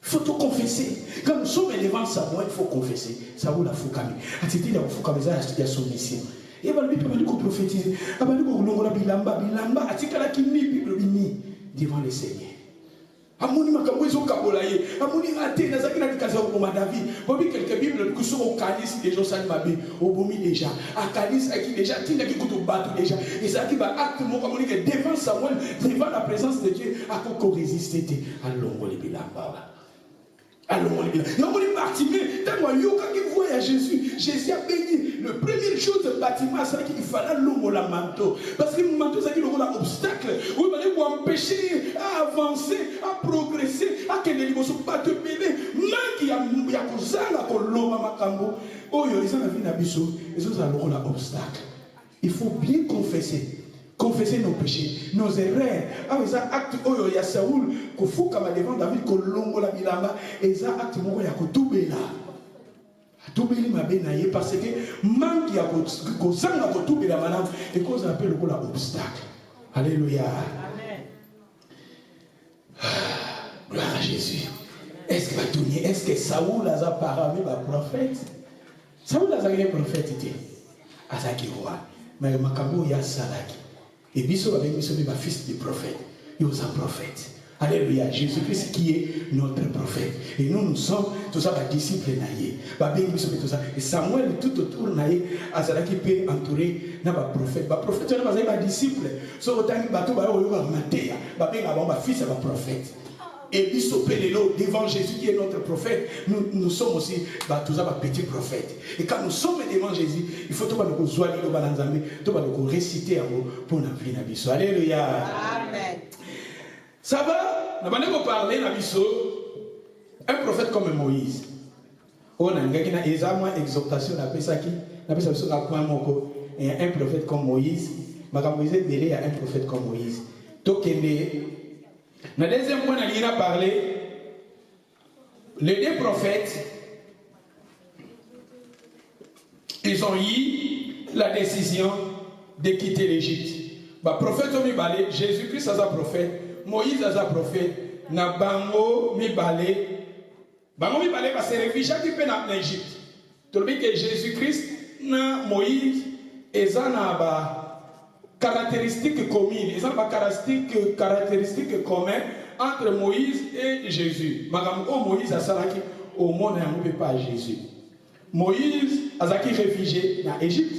Il faut tout confesser. Quand nous sommes devant Samuel, il faut confesser. Ça vous la foukami. Attendez, la foukami, ça a son mission. Et bien, il faut prophétiser. Il faut bilamba, atikala qui ni Bible devant le Seigneur. Amoni makambo ezo kabolaye. Amoni ate na zaki na dikaza ko ma David. Bobi quelques Bibles que sont au calice des gens salmabé, au bomi déjà. A calice qui déjà tinda qui kuto battu déjà. Et ça qui va acte mon comme que devant Samuel, devant la présence de Dieu, à quoi résister à l'ongo les bilamba. Alors, on est Bartimée, dans le yoga qui voit à Jésus, Jésus a béni. Le première chose de bâtiment, c'est qu'il fallait l'homme la manteau. Parce que le manteau, c'est qu'il y a un obstacle. Vous allez vous empêcher à avancer, à progresser, à que les gens ne pas te mêler. Même qu'il y a un zala pour l'homme à Makambo. Oh, ils ont la vie d'Abisso, ils ont un obstacle. Il faut bien confesser. Confesser nos péchés, nos erreurs. Ah, mais ça acte, oh, il y a Saoul, qu'il faut comme devant David, que l'ongo la bilamba, et ça acte, il y a que tout béla. Tout béla m'a bénaillé parce que manque, il y a que ça, il y a que tout béla, madame, et qu'on appelle le obstacle. Alléluia. Amen. Gloire à Jésus. Est-ce que Saoul a parlé de prophète? Saoul a un prophète, Azaki roi. Mais Makambo, il y a Salaki. Et Bissot avec Bissot, ma fils du prophète. Il est un prophète. Alléluia. Jésus-Christ qui est notre prophète. Et nous sommes tout ça, disciples naïe. Tout ça. Et Samuel tout autour naïe, Azala qui peut entourer na prophète. Prophète, c'est un disciple. Sauf autant que bateau, ma fils est un prophète. Et Bissot devant Jésus qui est notre prophète, nous sommes aussi tout ça, petits prophètes. Et quand nous sommes devant Jésus, il faut tout réciter pour notre vie. Alléluia. Amen. Ça va? Nous allons parler un prophète comme Moïse. On a une exhortation, un prophète comme Moïse. Il y a un prophète comme Moïse. Dans le deuxième point, on a parlé, les deux prophètes, ils ont eu la décision de quitter l'Égypte. Le prophète Jésus-Christ a un prophète, Moïse a un prophète, na bango mi balé parce que les réfugiés qui peuvent en Égypte. Tout le monde que Jésus-Christ, na Moïse, ils ont caractéristiques communes, ils ont des caractéristiques communes entre Moïse et Jésus. Moïse a salaki au monde et pas Jésus. Moïse a été réfugié en Égypte.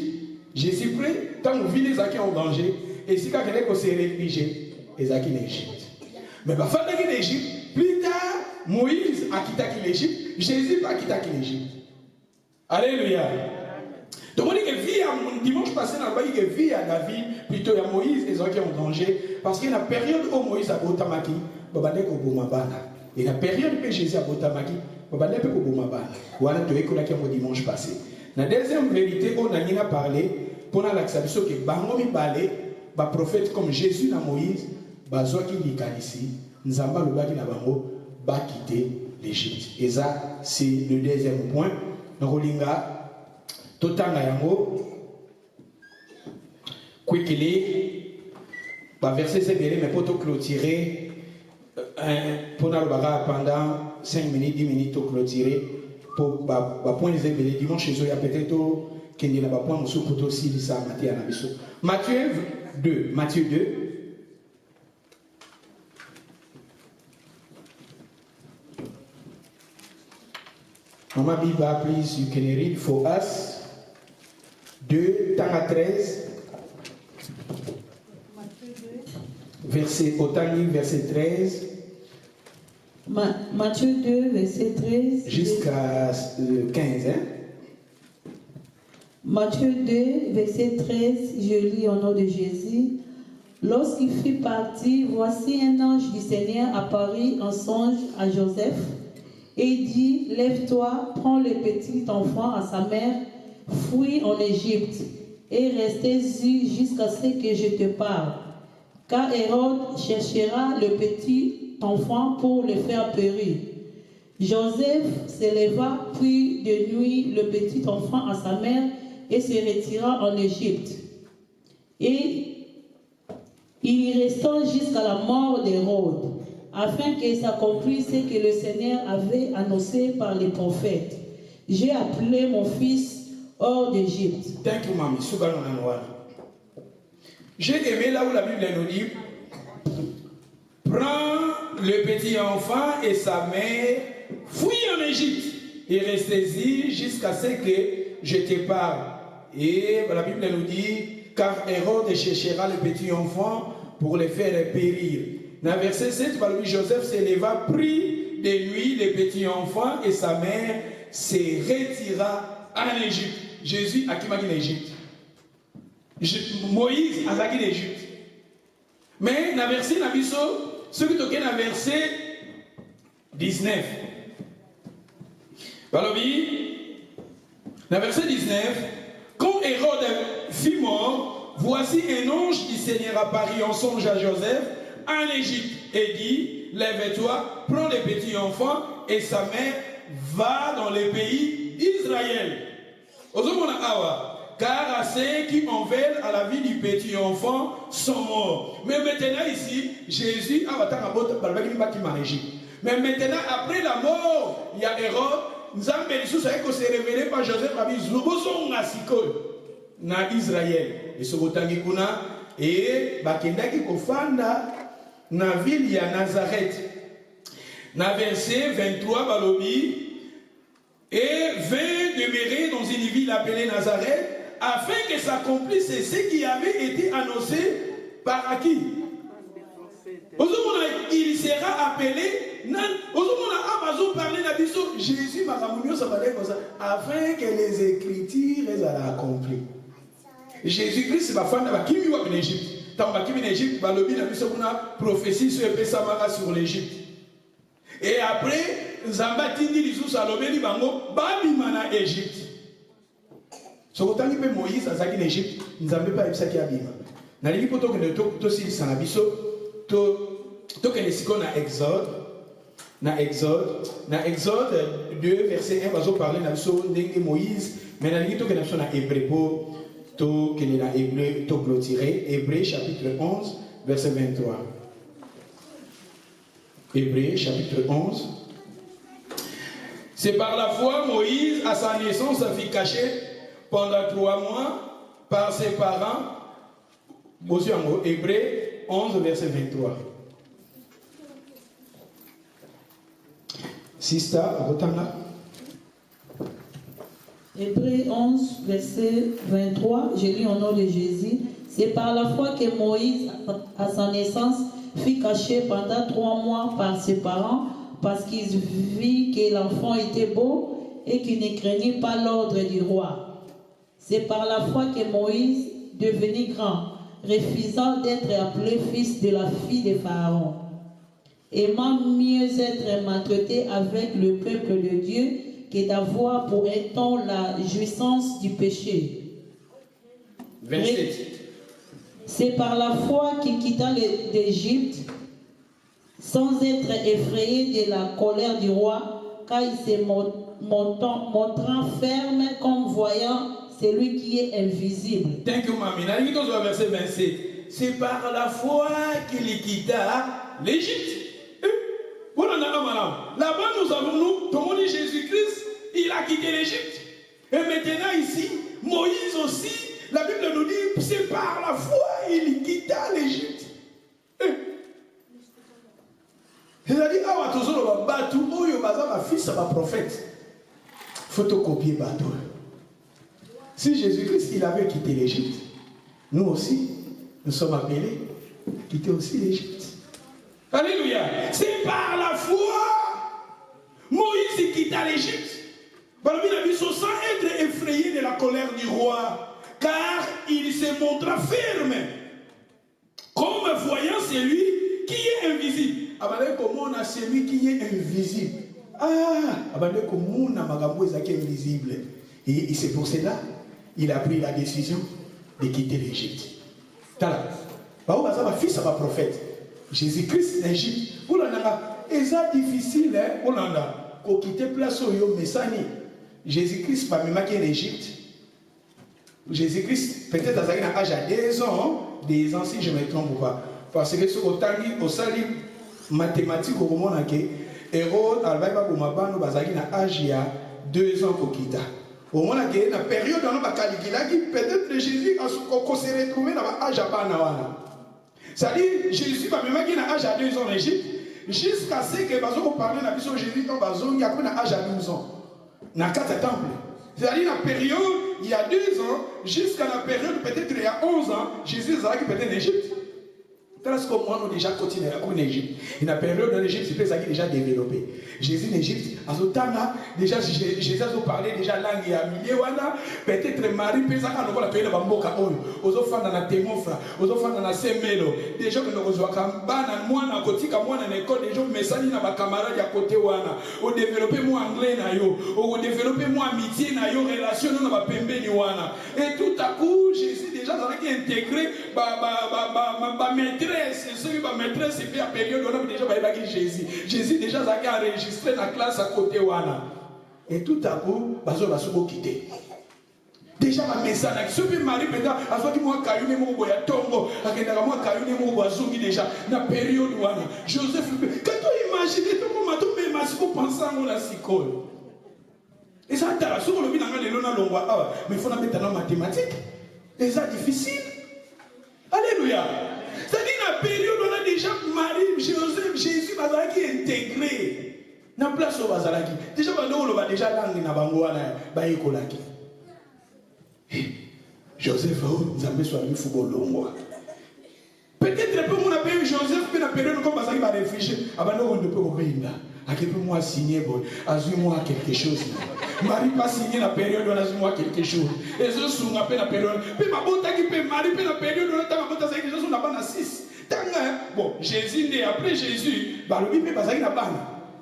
Jésus près, quand vous vivez les en danger, et si quelqu'un s'est réfugié, ils ont quitté l'Égypte. Mais la fin de l'Égypte, plus tard, Moïse a quitté l'Égypte, Jésus a quitté l'Égypte. Alléluia. Donc on dit que dimanche passé, on a dit que vie à David, plutôt à Moïse, ils ont été en danger. Parce qu'il y a une période où Moïse a botamaki, et la période où Jésus a botamaki, voilà dimanche passé. La deuxième vérité, on a parlé, pour l'acceptation que Bangomi Balé, un prophète comme Jésus et Moïse, Bazoki Likanisi, Nzamba Lubaki Nabango, va quitter l'Égypte. Et ça, c'est le deuxième point. Rolinga. Totanga yango kwikili ba verset sévéré mais pour te clôturer pour na baga pendant 5 minutes 10 minutes to clôturer pour ba point les événements dimanche il y a peut-être que ni na ba point musu pour aussi ça Matthieu na biso Matthieu 2 Mama Biba, please, you can read for us. 2, temps à 13. Verset 13.
Matthieu 2, verset 13.
Jusqu'à 15. Hein?
Matthieu 2, verset 13. Je lis au nom de Jésus. Lorsqu'il fut parti, voici un ange du Seigneur apparut en songe à Joseph, et dit, lève-toi, prends le petit enfant à sa mère, fuis en Égypte, et restez-y jusqu'à ce que je te parle. Car Hérode cherchera le petit enfant pour le faire périr. Joseph se leva, puis de nuit le petit enfant à sa mère, et se retira en Égypte. Et il y resta jusqu'à la mort d'Hérode, afin que s'accomplisse ce que le Seigneur avait annoncé par les prophètes. J'ai appelé mon fils hors d'Égypte.
Thank you, Mami. J'ai aimé là où la Bible nous dit, prends le petit enfant et sa mère, fuis en Égypte et restez-y jusqu'à ce que je te parle. Et la Bible nous dit, car Hérode cherchera le petit enfant pour le faire périr. Dans le verset 7, Joseph se leva, prit de lui le petit enfant et sa mère se retira en Égypte. Jésus a quitté l'Égypte. Moïse a quitté l'Égypte. Mais dans le verset, ce qui est dans le verset 19. Dans le verset 19, quand Hérode fut mort, voici un ange du Seigneur apparut en songe à Joseph en Égypte et dit, lève-toi, prends le petit enfant et sa mère, va dans le pays d'Israël. Car à ceux qui en veulent à la vie du petit enfant sont morts. Mais maintenant ici, Jésus a mais maintenant, après la mort, il y a Hérode. Nous avons se révélé par Joseph na Israël. Et ce kuna et bakendaki kofanda na ville ya Nazareth. Na verset 23 balobi et vint demeurer dans une ville appelée Nazareth afin que s'accomplisse ce qui avait été annoncé par qui? Il sera appelé Jésus afin que les Écritures soient accomplies. Jésus-Christ va faire en Égypte. Tant en Égypte, prophétie sur l'Égypte. Et après, Zambatini Lisou Salomé Bango, Babimana Égypte. Ce que tu as Moïse à Zaki Égypte, nous n'avons pas eu ça qui a bima. Dans les potos que nous avons aussi sans abisso, tu as Exode 2, verset 1, nous parler de Moïse, mais dans les potos que nous avons Hébreu, tu as clôturé, Hébreu chapitre 11, verset 23. Hébreu chapitre 11. C'est par la foi Moïse, à sa naissance, a fut caché pendant 3 mois par ses parents. Hébreu 11, verset 23. Sista, Rotanga.
Hébreu 11, verset 23, je lis au nom de Jésus. C'est par la foi que Moïse, à sa naissance, fut caché pendant 3 mois par ses parents, parce qu'il vit que l'enfant était beau et qu'il ne craignit pas l'ordre du roi. C'est par la foi que Moïse, devenu grand, refusant d'être appelé fils de la fille de Pharaon, aimant mieux être maltraité avec le peuple de Dieu que d'avoir pour étant la jouissance du péché.
27.
C'est par la foi qu'il quitta l'Égypte sans être effrayé de la colère du roi, car il s'est montrant ferme comme voyant celui qui est invisible.
Thank you, Mami. Verset 27. C'est par la foi qu'il quitta l'Égypte. Là-bas, nous avons, comme on dit Jésus-Christ, il a quitté l'Égypte. Et maintenant, ici, Moïse aussi, la Bible nous dit, c'est par la foi il quitta l'Égypte. Il a dit, ah, ma fils, ça va prophète. Photocopier bateau. Si Jésus-Christ, il avait quitté l'Égypte, nous aussi, nous sommes appelés à quitter aussi l'Égypte. Alléluia. C'est par la foi. Moïse quitta l'Égypte. Sans être effrayé de la colère du roi. Car il se montra ferme. Comme voyant celui qui est invisible. Comment on a celui qui est invisible? abandé comme Mouna Magambo est invisible. Et c'est pour cela il a pris la décision de quitter l'Égypte. Fils à ma prophète. Jésus-Christ l'Égypte. C'est difficile pour quitter place où il Messani. Jésus-Christ pas même en Égypte. Jésus-Christ peut-être à l'âge à 2 ans si je ne me trompe pas. Parce que au sali mathématique au moment où Hérode a l'âge à 2 ans pour quitter. Au moment où la période où on a peut-être Jésus a se retrouvé dans l'âge à Banawana. C'est-à-dire Jésus va même à l'âge à 2 ans en Égypte jusqu'à ce que vous parlez de Jésus dans il y a l'âge à 12 ans. Dans le temple. C'est-à-dire la période, il y a 2 ans, jusqu'à la période, peut-être il y a 11 ans, Jésus est peut-être en Égypte. Parce que moi, on a déjà continué en Égypte. Et la période en Égypte, c'est ça qui est déjà développé. Jésus en Égypte, à ce temps-là, déjà, Jésus a parlé déjà langue et à milieu, peut-être Marie, peut-être qu'on a appelé la Bamboka, aux enfants dans la Témofra, aux enfants dans la Semelo, des gens qui nous reçoivent comme Bana, moi, dans côté, comme moi, dans l'école, des gens, mais ça, il y a des camarades à côté, au développer moi anglais, au développer moi amitié, relation, on va pembe, et tout à coup, Jésus, déjà, ça a intégré, ma maîtresse, celui ma maîtresse, et puis à période, on a déjà Jésus. Jésus, déjà, ça a enregistré la classe à côté, et tout à coup, Bazo va se quitter. Déjà, ma message, si vous Marie, peut-être, à ce que moi, Kayune, mon boya tombo, à ce que moi, Kayune, mon boazongi, déjà, dans la période, Joseph, quand tu imagines, tout le monde, tout le monde, vous pensez à la psychole. Et ça, tu as sur le bilan de l'on mais il faut mettre dans la mathématique. Et ça, difficile. Alléluia. C'est-à-dire, dans la période où on a déjà Marie, Joseph, Jésus, qui est intégré. Dans la place où on va déjà, on va déjà langue dans la Joseph, nous avons besoin de football longue. Peut-être que mon appel Joseph, mais la période comme ça, il va réfléchir. Avant on ne peut pas à quel point moi signer, moi quelque chose. Marie pas signé la période où on a moi quelque chose. Et je suis appelé la période. Puis ma bonne qui peut Marie, puis la période où on a ma bonne quelque chose, on n'a pas 6. Bon, Jésus né après Jésus, le Bible pas ça il n'a pas.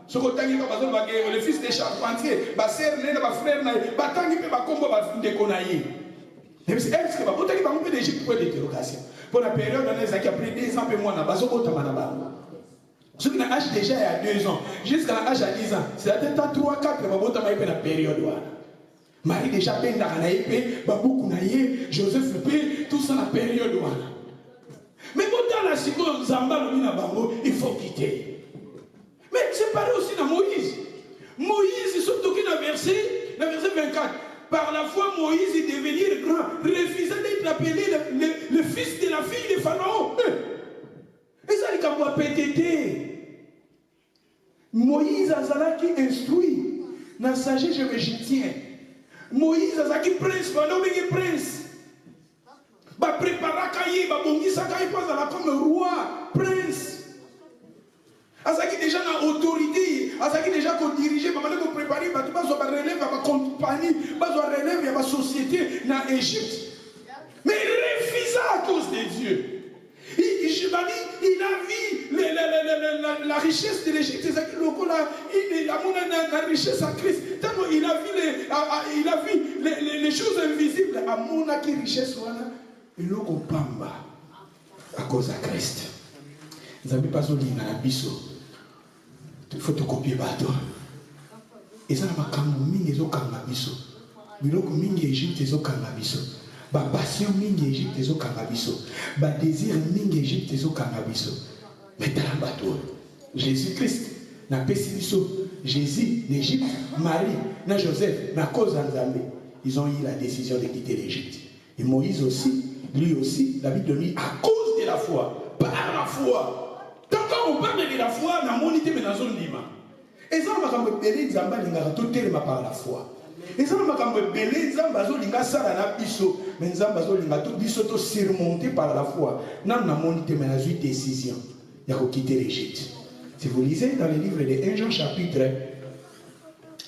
Ce côté qui est le fils des charpentiers, ma sœur, ma frère, ma tangi peut pas combo va déconnailler. Est-ce que ma bonne qui va monter d'Égypte pour l'interrogation. Pour la période où on a pris 2 ans peu moins, on a pas ceux qui ont l'âge déjà à 2 ans, jusqu'à l'âge à 10 ans, c'est à dire 3, 4, on va pas la période. Marie déjà peine dans la épée, Babou Kounaye, Joseph Lepé, tout ça la période. Mais quand la seconde Zamba il faut quitter. Mais c'est pareil aussi dans Moïse. Moïse, surtout qu'il a verset 24. Par la foi, Moïse est devenu grand, refusant d'être appelé le fils de la fille de Pharaon. Et ça, il a pété. Moïse a qui instruit. Dans la sagesse égyptienne. Moïse a qui prince, prince. Ba prépara Kaye, ba bongisa Kaye comme roi, prince. Azaki déjà dans l'autorité, Azaki déjà qu'on dirige, ba pour préparer, ba tout ba relève, ba compagnie, ba relève, ya ba société dans l'Égypte. Mais il refusa à cause de Dieu. Il a vu la richesse de l'Égypte, il a vu la richesse à Christ. Il a vu les choses invisibles. À mon richesse, il a pamba à cause de Christ. Vous n'avez pas besoin de biso. Il faut te copier bateau. Et ça, ma camomine est au cannabiso. Biloko mingi Égypte est au cannabiso. Ba passion mingi Égypte est au cannabiso. Ba désir mingi Égypte est au cannabiso. Mais dans la bateau, Jésus-Christ n'a pas si Jésus, l'Égypte, Marie, na Joseph, na cause d'Anzambé. Ils ont eu la décision de quitter l'Égypte. Et Moïse aussi, lui aussi, la Bible dit à cause de la foi, par la foi. Tant qu'on parle de la foi, na monité mais dans zone lima. Et ça m'a comme belé Zamba lingara tout tellement par la foi. Et ça m'a comme belé Zamba zo linga sala na biso, mais Zamba zo linga tout biso to surmonté par la foi. Nam na monité mais na une décision. Il a quitté l'Égypte. Si vous lisez dans le livre de 1 Jean chapitre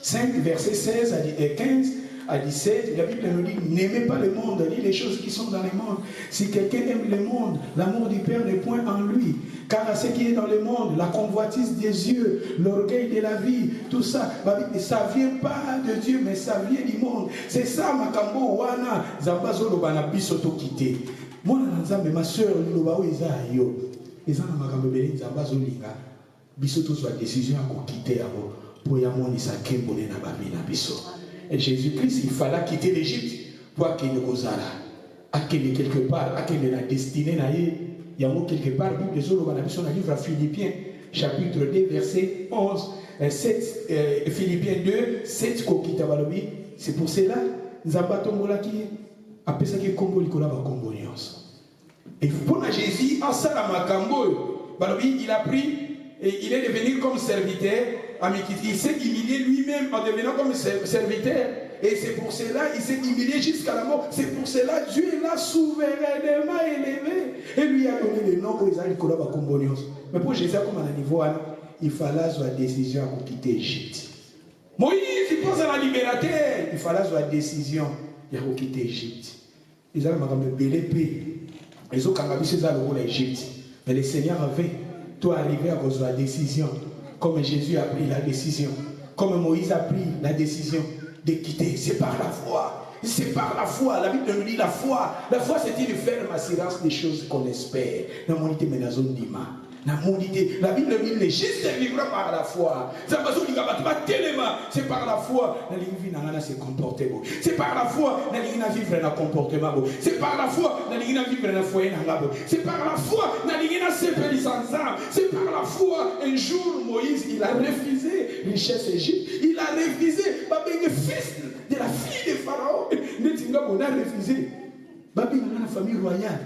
5 verset 16 à 15 à 17, la Bible nous dit, n'aimez pas le monde, ni les choses qui sont dans le monde. Si quelqu'un aime le monde, l'amour du Père n'est point en lui. Car à ce qui est dans le monde, la convoitise des yeux, l'orgueil de la vie, tout ça, ça ne vient pas de Dieu, mais ça vient du monde. C'est ça, Makambo, Wana, Zambazo, Lobana, Bisoto, Kité. Moi, ma soeur, Lobao, Ezayo, Ezana Makambo, Zambazo, Linga, Bisoto, soit décision à quitter, pour y avoir sa kembone na babina biso. Et Jésus-Christ, il fallait quitter l'Égypte pour qu'il ne cause là. À qu'il quelque part, à qu'il la destinée na il y a quelque part, Bible des Olo Banabiso dans le livre à Philippiens, chapitre 2, verset 11, 7, Philippiens 2, 7, Kokita Balobi. C'est pour cela, Zabato Molaki, après ça qui est combo Nicolas Bakombonios. Et pour Jésus, en Salama Kambo, Balobi, il a pris. Et il est devenu comme serviteur, il s'est humilié lui-même en devenant comme serviteur. Et c'est pour cela, il s'est humilié jusqu'à la mort. C'est pour cela, Dieu l'a souverainement élevé. Et lui a donné le nom aux Nicolas Bakombonios. Mais pour Jésus, comme à un niveau, il fallait la décision pour quitter l'Égypte. Moïse, il pense à la libérateur. Il fallait la décision pour quitter l'Égypte. Ils avaient me belé paix. Ils ont cangabissé dans le rôle d'Égypte. Mais le Seigneur avait. Toi arriver à cause de la décision, comme Jésus a pris la décision, comme Moïse a pris la décision de quitter. C'est par la foi. C'est par la foi. La Bible nous dit la foi. La foi, c'est une ferme assurance des choses qu'on espère. Dans mon idée, mais dans zone d'ima. Dans mon idée, la Bible nous dit les justes vivront par la foi. C'est par la foi. C'est comporter. C'est par la foi. Vivre un comportement. C'est par la foi. Vivre un foyer. C'est par la foi. C'est par la foi. Un jour, Moïse, il a refusé richesse Égypte. Il a refusé. Le fils de la fille de Pharaon. Il a refusé. Babi dans la famille royale.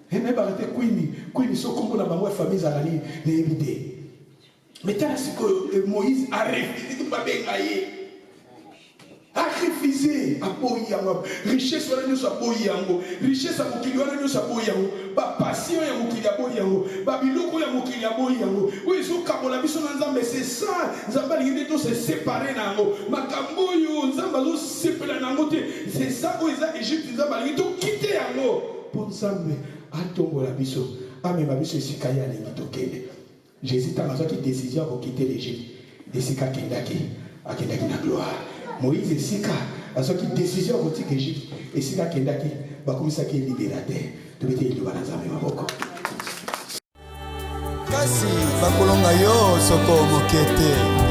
Et même arrêté Queen, sont comme la famille Zalani, l'éviter. Mais tant que Moïse a refusé de Babégaye, a refusé à Boyango, richesse à Boyango, richesse à Mokiliano à Boyango, passion à Mokiliabo, Babiloko à Mokiliabo, oui, ils sont Kabolabiso mais c'est ça, Zambali se séparer Nango, Makamboyo, Zambazo séparer Nango, c'est ça où ils ont Égypte, Zambali quitter Nango, pour Zambé. Jésus a une décision pour quitter l'Égypte. Desika Kendaki, à Kendaki na gloire. Moïse et Sika a une décision pour quitter l'Égypte. Et Sika Kendaki, comme ça qui est libérateur. Tout était libre dans sa main.
Kasi bakolonga yo soko mokete.